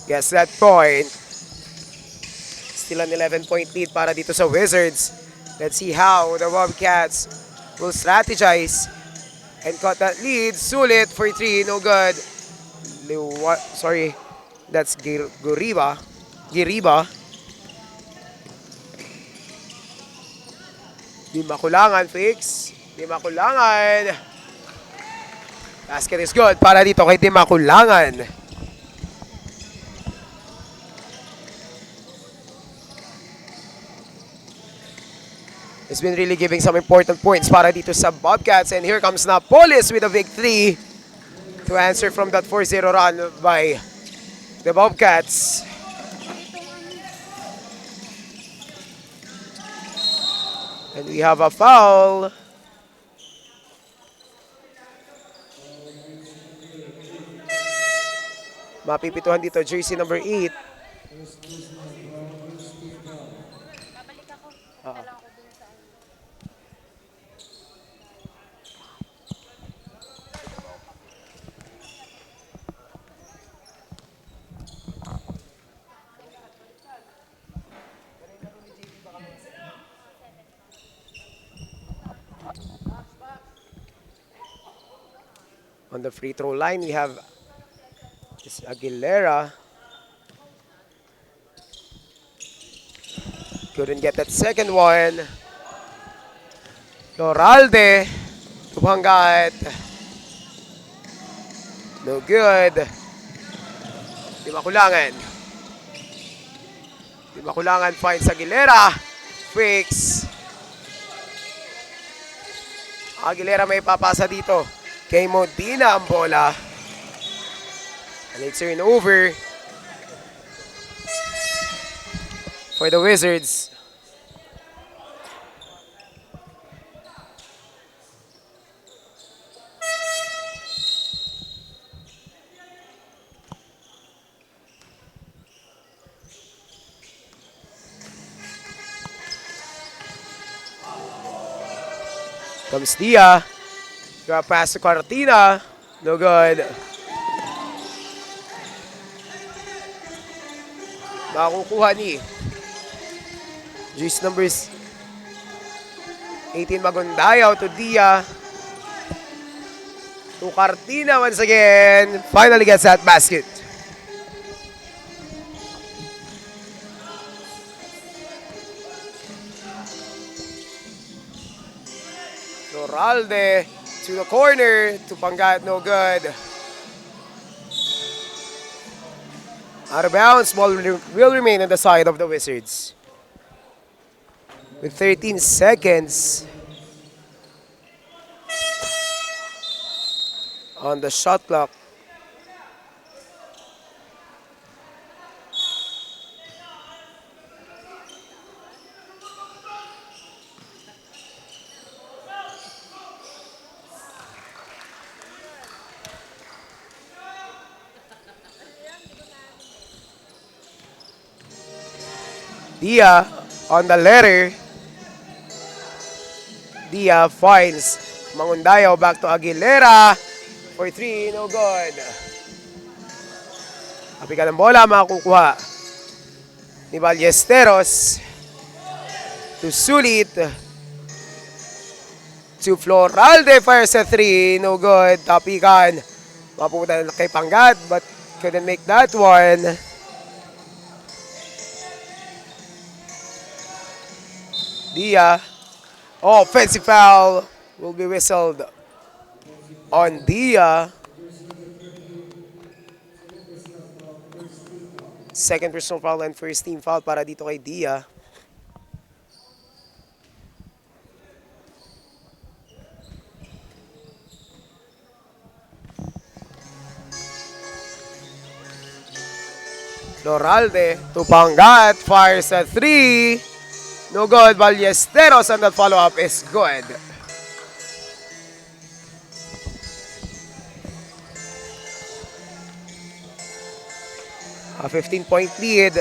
[SPEAKER 6] Guess that point. Still an 11-point lead para dito sa Wizards. Let's see how the Bobcats will strategize and cut that lead. Sulit for 3, no good. Sorry, that's Giriba. Di Makulangan fix. Di Makulangan. Basket is good para dito kay Di Makulangan. It's been really giving some important points para dito sa Bobcats. And here comes Napoles with a big 3 to answer from that 4-0 run by the Bobcats. And we have a foul. Mapipituhan dito, jersey number 8. On the free throw line, we have Aguilera. Couldn't get that second one. Loralde. Tupanggat. No good. Di Makulangan. Di Makulangan finds Aguilera. Fix. Aguilera may papasa dito. Kay Modina ang bola. And it's turn over for the Wizards. Comes Dia. Got pass to Cortina. No good. Makukuha ni jersey numbers 18 Magundayaw to Dia. To Cortina once again. Finally gets that basket. Loralde to the corner. Tupanggat, no good. Out of bounds, ball will remain on the side of the Wizards. with 13 seconds on the shot clock. Dia on the letter. Dia finds Mangundayo, back to Aguilera for 3, no good. Kapi ka ng bola, makukuha ni Ballesteros to Sulit. To Floralde, fires a 3, no good. Tapikan, mapupunta kay Pangat, but couldn't make that one. Dia, offensive foul will be whistled on Dia. Second personal foul and first team foul para dito kay Dia. Floralde to Pangat, fires a 3. No good. Ballesteros, and that follow-up is good. A 15-point lead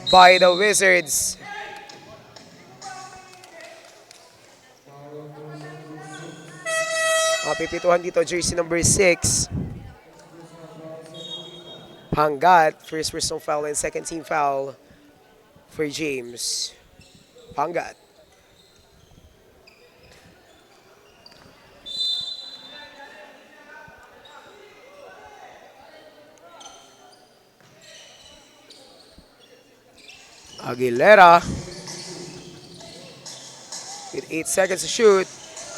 [SPEAKER 6] by the Wizards. Pipituhan dito, jersey number 6. Pangat, first personal foul and second team foul for James. Pangat. Aguilera with 8 seconds to shoot.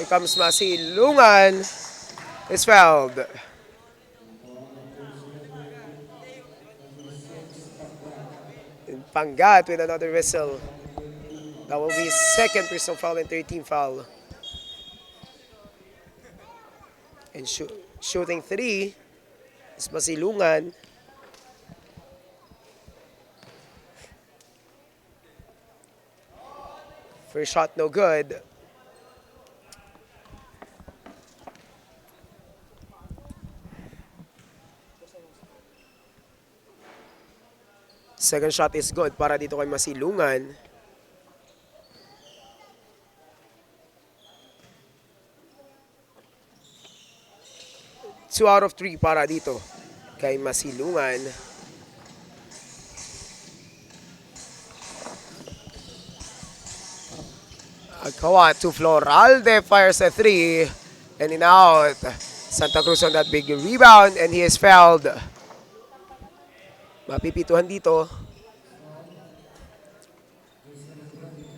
[SPEAKER 6] Here comes Masilungan. Is fouled. And Pangat with another whistle. That will be his second personal foul and 13 foul. And shooting 3 is Masilungan. First shot, no good. Second shot is good para dito kay Masilungan. Two out of 3 para dito kay Masilungan. Agkawa to Floralde, fires a 3 and in out. Santa Cruz on that big rebound and he is fouled. Mapipituhan dito.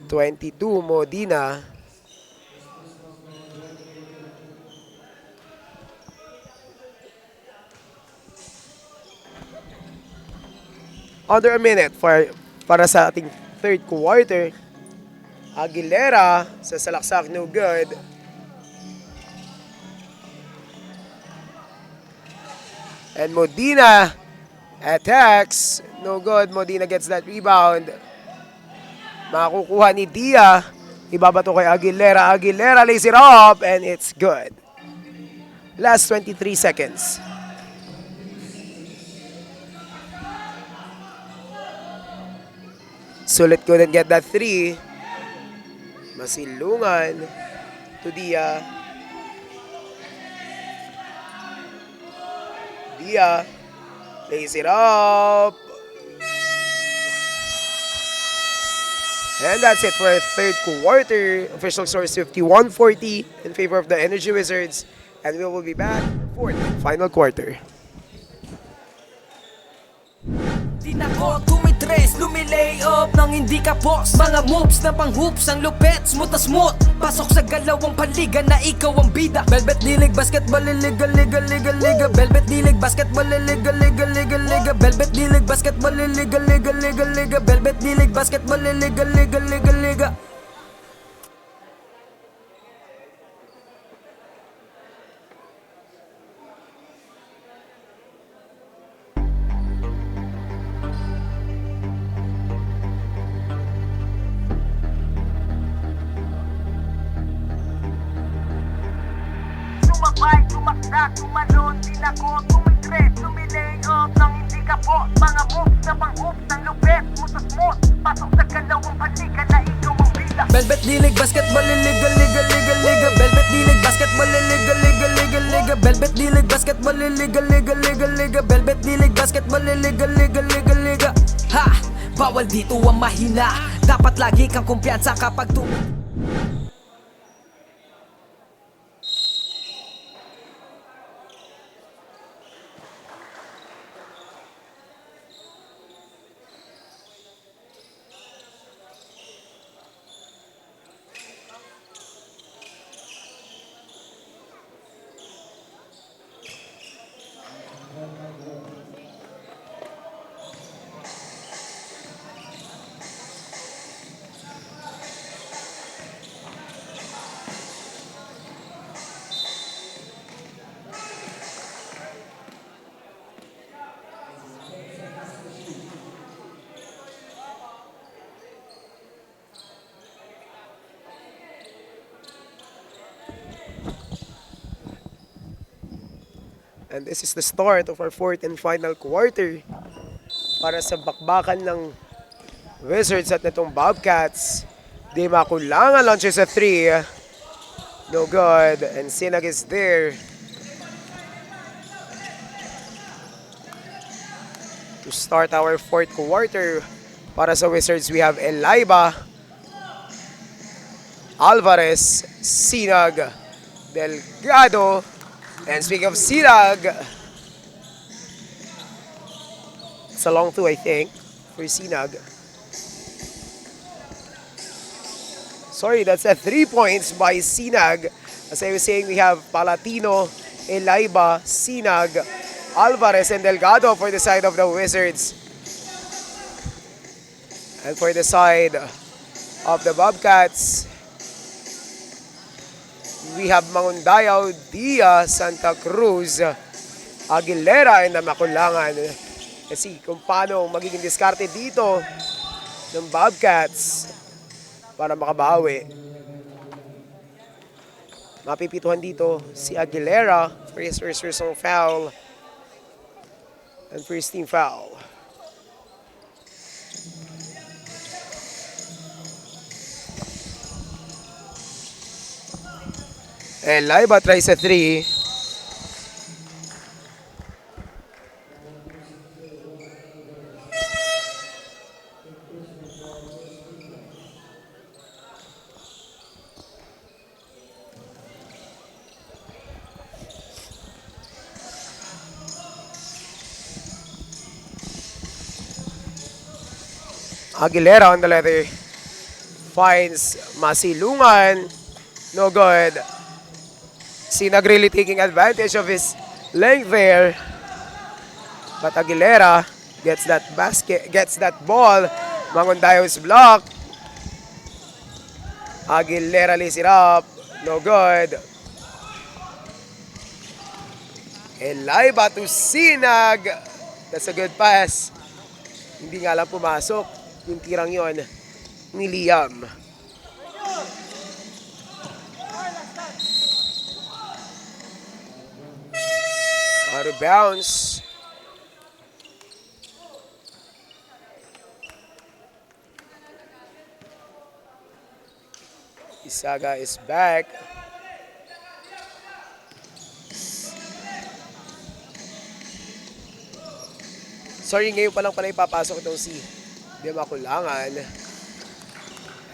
[SPEAKER 6] 22 Modina. Under a minute para sa ating third quarter. Aguilera sa salaksak, no good. And Modina attacks, no good. Modina gets that rebound. Makukuha ni Dia. Ibabato kay Aguilera. Aguilera lays it up and it's good. Last 23 seconds. Sulit couldn't get that 3. Masilungan to Dia. Dia lays it up. And that's it for our third quarter. Official score is 51-40 in favor of the Energy Wizards. And we will be back for the final quarter.
[SPEAKER 2] Di na ko tumitres, lumilay up nang hindi ka boss. Mga moves na pang hoops, ang lupet, smooth na smooth. Pasok sa galawang paliga na ikaw ang bida. Velvet Dilig, basketball, liga, liga, liga, liga. Velvet Dilig, basketball, liga, liga, liga, liga. Velvet Dilig, basketball, liga, liga, liga, liga. Velvet Dilig, basketball, liga, liga, liga, liga.
[SPEAKER 1] sumabay, tumakda, tumalon, tinako, tumigre, tumilay up nang hindi ka po. Mga moves na pang-hoops ng lupet mo sa smooth. Pasok sa kalawang panika na ikaw ang bida.
[SPEAKER 2] Velvet dilig, basketball, illegal, legal, legal, legal. Velvet dilig, basketball, illegal, legal, legal, legal. Velvet dilig, basketball, illegal, legal, legal, legal. Velvet dilig, basketball, illegal, legal, legal, legal.
[SPEAKER 7] Ha! Bawal dito ang mahina. Dapat lagi kang kumpiyansa kapag
[SPEAKER 6] And this is the start of our fourth and final quarter para sa bakbakan ng Wizards at netong Bobcats. Di makulangan, launches a 3. No good. And Sinag is there to start our fourth quarter. Para sa Wizards, we have Elaiba, Alvarez, Sinag, Delgado. And speaking of Sinag, it's a long 2, I think, for Sinag. Sorry, that's a 3 points by Sinag. As I was saying, we have Palatino, Elaiba, Sinag, Alvarez, and Delgado for the side of the Wizards. And for the side of the Bobcats, we have Mangundayaw, Diaz, Santa Cruz, Aguilera, and Makulangan. Kasi kung paano magiging diskarte dito ng Bobcats para makabawi. Mapipituhan dito si Aguilera for his first personal foul and first team foul. And Laiba tries a 3. Aguilera on the leather finds Masilungan. No good. Sinag really taking advantage of his length there. But Aguilera gets that basket, gets that ball. Mangundayo's block. Aguilera lays it up. No good. Elaiba to Sinag. That's a good pass. Hindi nga lang pumasok yung tirang yon ni Liam. Out of bounds. Isaga is back. Sorry, ngayon pa lang pala ipapasok itong si Makulangan.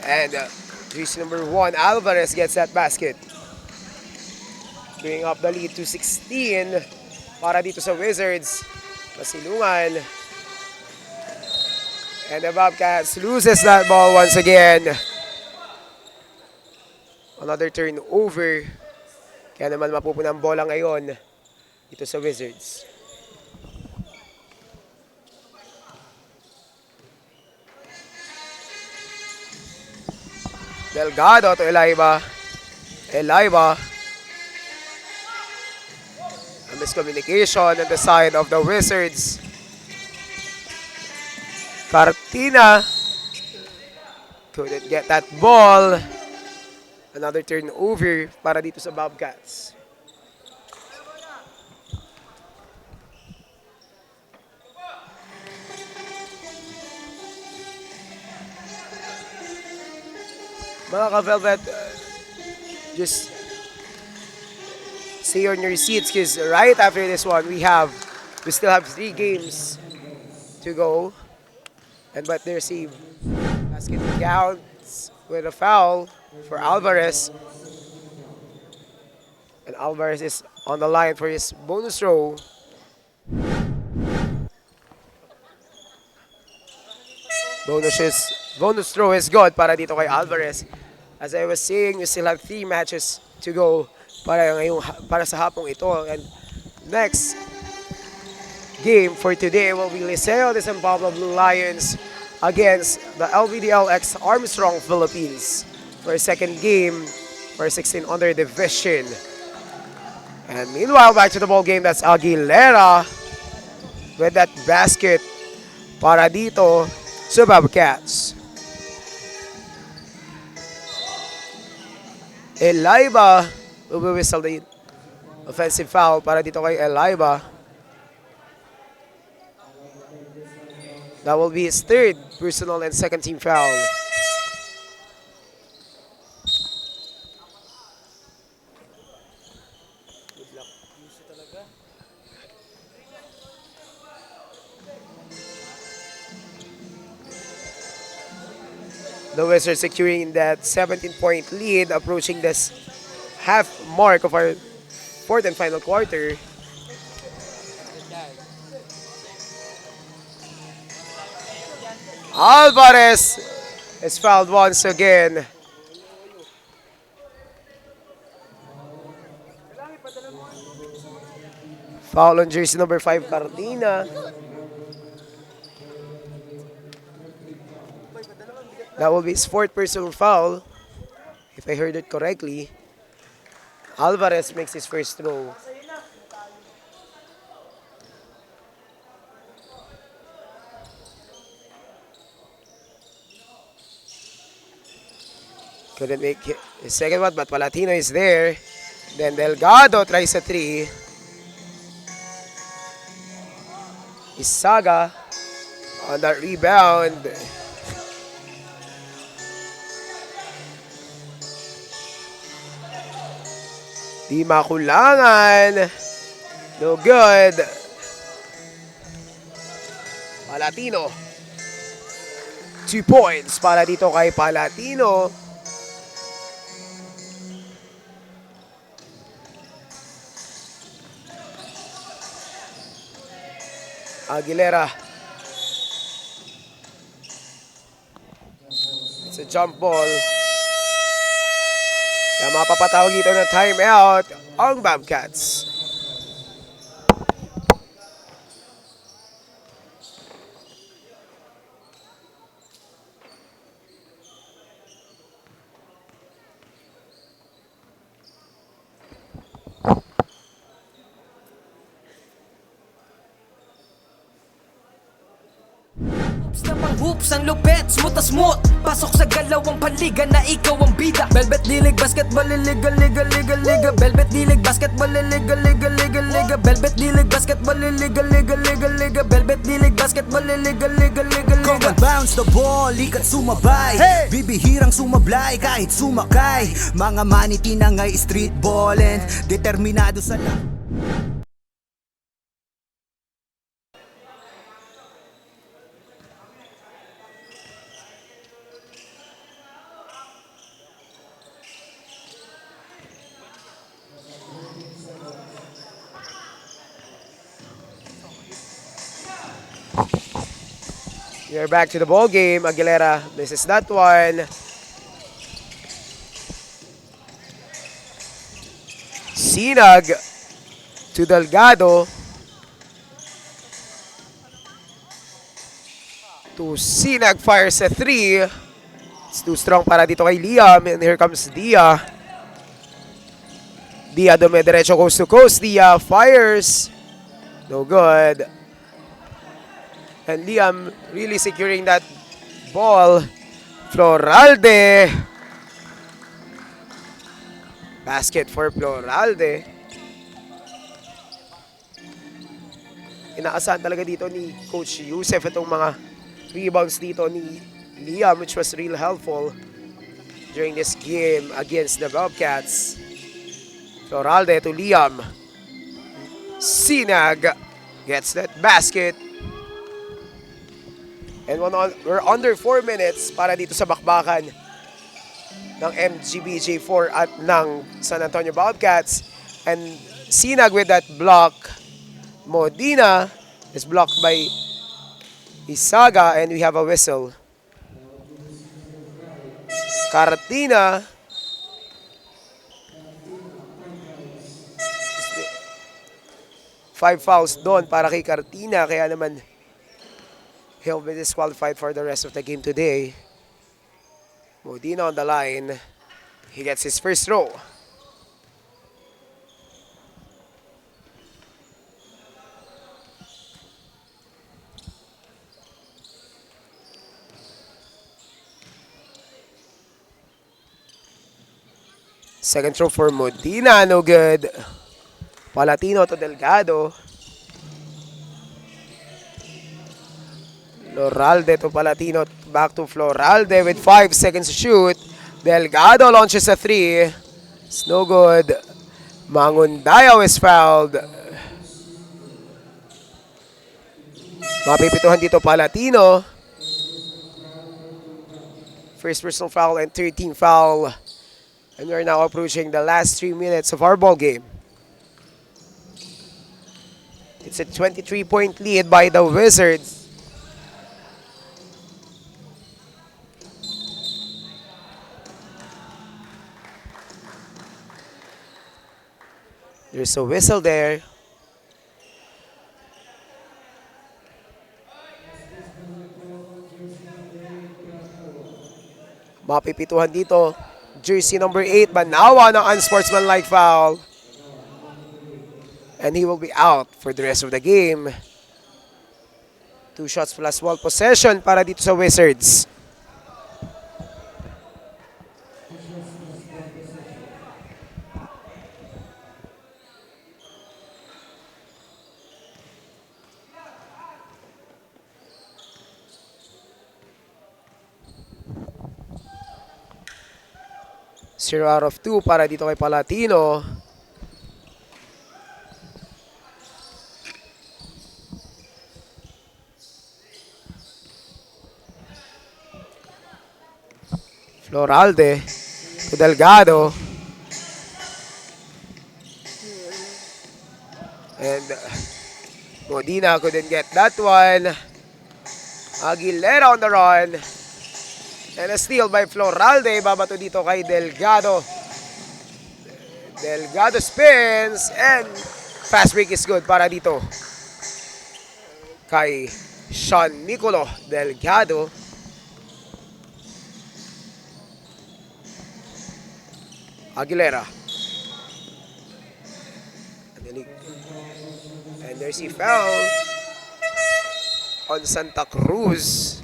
[SPEAKER 6] And jersey number 1, Alvarez gets that basket. Bringing up the lead to 16 para dito sa Wizards. Masilungan. And the Bobcats loses that ball once again. Another turnover. Kaya naman mapupunang bola ngayon dito sa Wizards. Delgado to Elaiba. Elaiba. A miscommunication on the side of the Wizards. Cartina couldn't get that ball. Another turnover para dito sa Bobcats. Mga ka-Velvet, just stay on your seats because right after this one, we still have 3 games to go. And but there's a basket counts with a foul for Alvarez. And Alvarez is on the line for his bonus throw. Bonus throw is good para dito kay Alvarez. As I was saying, we still have 3 matches to go para sa hapong ito. And next game for today will be Liceo de San Pablo Blue Lions against the LVDLX Armstrong Philippines for a second game for 16 under division. And meanwhile, back to the ball game, that's Aguilera with that basket para dito sa Bobcats. Elaiba will be whistle the offensive foul para dito kay Elaiba. That will be his 3rd personal and second team foul. The Wizards securing that 17-point lead, approaching this half mark of our 4th and final quarter. Alvarez is fouled once again. Foul on jersey number 5, Cardina. That will be his 4th personal foul, if I heard it correctly. Alvarez makes his first throw. Couldn't make his second one, but Palatino is there. Then Delgado tries a 3. Isaga on that rebound. Di makulangan. No good. Palatino. 2 points para dito kay Palatino. Aguilera. It's a jump ball. Kaya mapapatawag dito na timeout ang Bobcats.
[SPEAKER 7] Hoops ang lupet, smooth na smooth. Pasok sa galawang paliga na ikaw ang bida. Velvet Dilig Basketball Liga Liga Liga Liga. Velvet Dilig Basketball Liga Liga Liga Liga. Velvet Dilig Basketball Liga Liga Liga Liga. Velvet Dilig Basketball Liga Liga Liga
[SPEAKER 5] Come
[SPEAKER 7] Liga.
[SPEAKER 5] and bounce the ball, likat sumabay. Bibihirang sumablay kahit sumakay. Mga maniti na ngay street ballin', determinado sa
[SPEAKER 6] We're back to the ball game. Aguilera, this is that one. Sinag to Delgado. To Sinag, fires a 3. It's too strong para dito kay Liam. And here comes Dia. Dia dumidiretso coast to coast. Dia fires. No good. And Liam really securing that ball. Floralde. Basket for Floralde. Inaasahan talaga dito ni Coach Yusef itong mga rebounds dito ni Liam, which was real helpful. during this game against the Bobcats. Floralde to Liam. Sinag gets that basket. And we're under 4 minutes para dito sa bakbakan ng MGBJ4 at ng San Antonio Bobcats. And Sinag with that block. Modina is blocked by Isaga and we have a whistle. Cartina. 5 fouls doon para kay Cartina. Kaya naman he'll be disqualified for the rest of the game today. Modina on the line. He gets his first throw. Second throw for Modina, no good. Palatino to Delgado. Floralde to Palatino, back to Floralde with 5 seconds to shoot. Delgado launches a 3. It's no good. Mangundayaw is fouled. Mapipituhan dito Palatino. First personal foul and 13th foul. And we are now approaching the last 3 minutes of our ball game. It's a 23-point lead by the Wizards. There's a whistle there. Mapipituhan dito. Jersey number 8, Banawa ng unsportsmanlike foul. And he will be out for the rest of the game. 2 shots plus ball possession para dito sa Wizards. Zero out of 2 para dito kay Palatino. Floralde to Delgado. And Modina couldn't get that one. Aguilera on the run. And a steal by Floralde. Babato dito kay Delgado. Delgado spins. And fast break is good para dito kay Sean Nicolo Delgado. Aguilera. And there's a foul on Santa Cruz.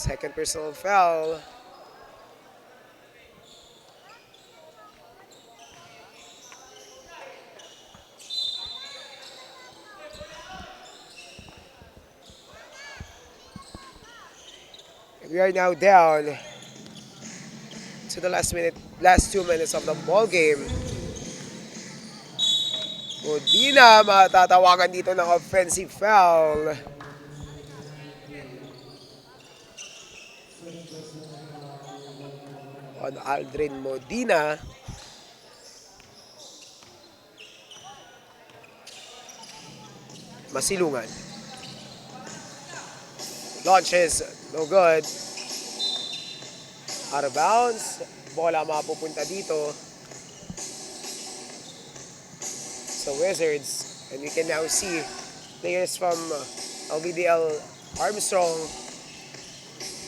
[SPEAKER 6] Second personal foul. And we are now down to the last 2 minutes of the ball game. Modina matatawagan dito ng offensive foul. On Aldrin Modina. Masilungan. Launches, no good. Out of bounds. Bola mapupunta dito sa Wizards. And we can now see players from LBDL Armstrong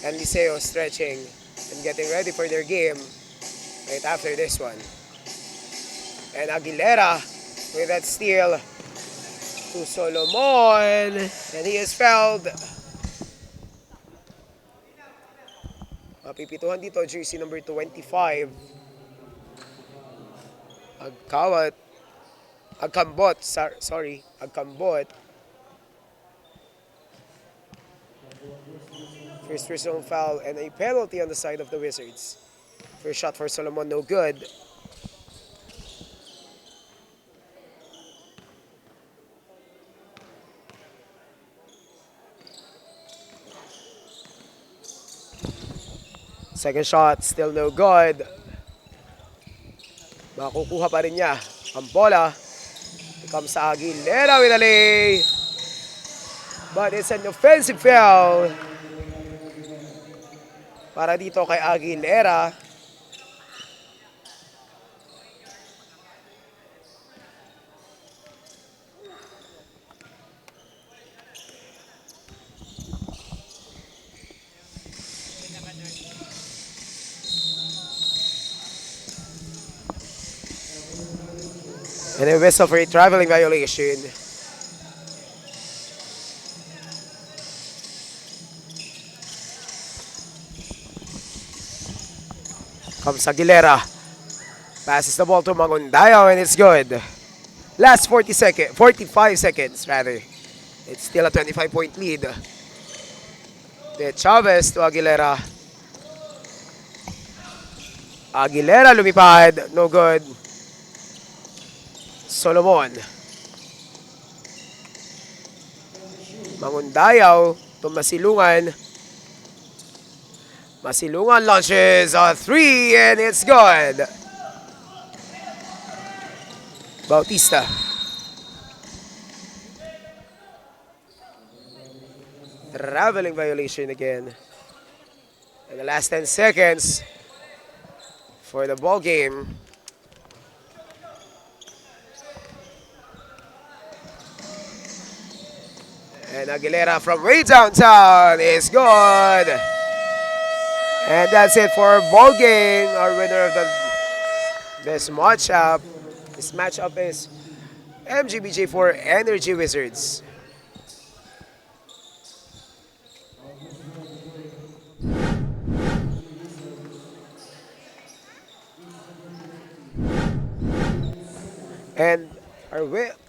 [SPEAKER 6] and Liceo stretching and getting ready for their game right after this one. And Aguilera with that steal to Solomon. And he is fouled. Mapipituhan dito, jersey number 25. Agkambot. First personal foul and a penalty on the side of the Wizards. First shot for Solomon, no good. Second shot, still no good. Makukuha pa rin niya ang bola. Here comes Aguilera with a lay. But it's an offensive foul para dito kay Aguilera. And a whistle for a traveling violation. Comes Aguilera. Passes the ball to Mangundayo and it's good. Last 45 seconds rather. It's still a 25-point lead. De Chavez to Aguilera. Aguilera lumipad. No good. Solomon. Mangundayaw to Masilungan. Masilungan launches a 3 and it's good. Bautista. Traveling violation again. And the last 10 seconds for the ball game. And Aguilera from way downtown is good. And that's it for our ball game. Our winner of this matchup is MGBJ for Energy Wizards. And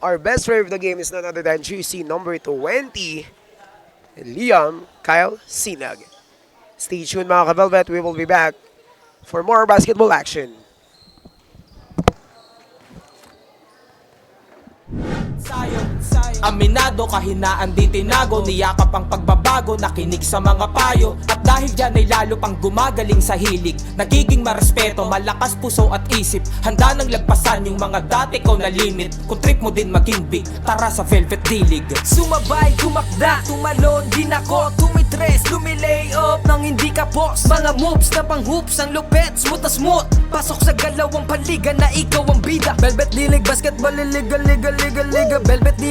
[SPEAKER 6] our best player of the game is none other than GC number 20, Liam Kyle Sinag. Stay tuned mga ka-Velvet, we will be back for more basketball action.
[SPEAKER 3] Aminado, kahinaan di tinago, niyakap ang pagbabago, nakinig sa mga payo. At dahil dyan ay lalo pang gumagaling sa hilig, nagiging marespeto, malakas puso at isip, handa nang lagpasan yung mga dati ko na limit. Kung trip mo din maging big, tara sa Velvet D-League.
[SPEAKER 7] Sumabay, tumakda, tumalon, din ako, tumitres, lumilay up nang hindi ka boss. Mga moves na pang hoops, ang lupet, smooth na smooth. Pasok sa galawang paliga na ikaw ang bida. Velvet D-League, basketball, liga, Velvet D-League.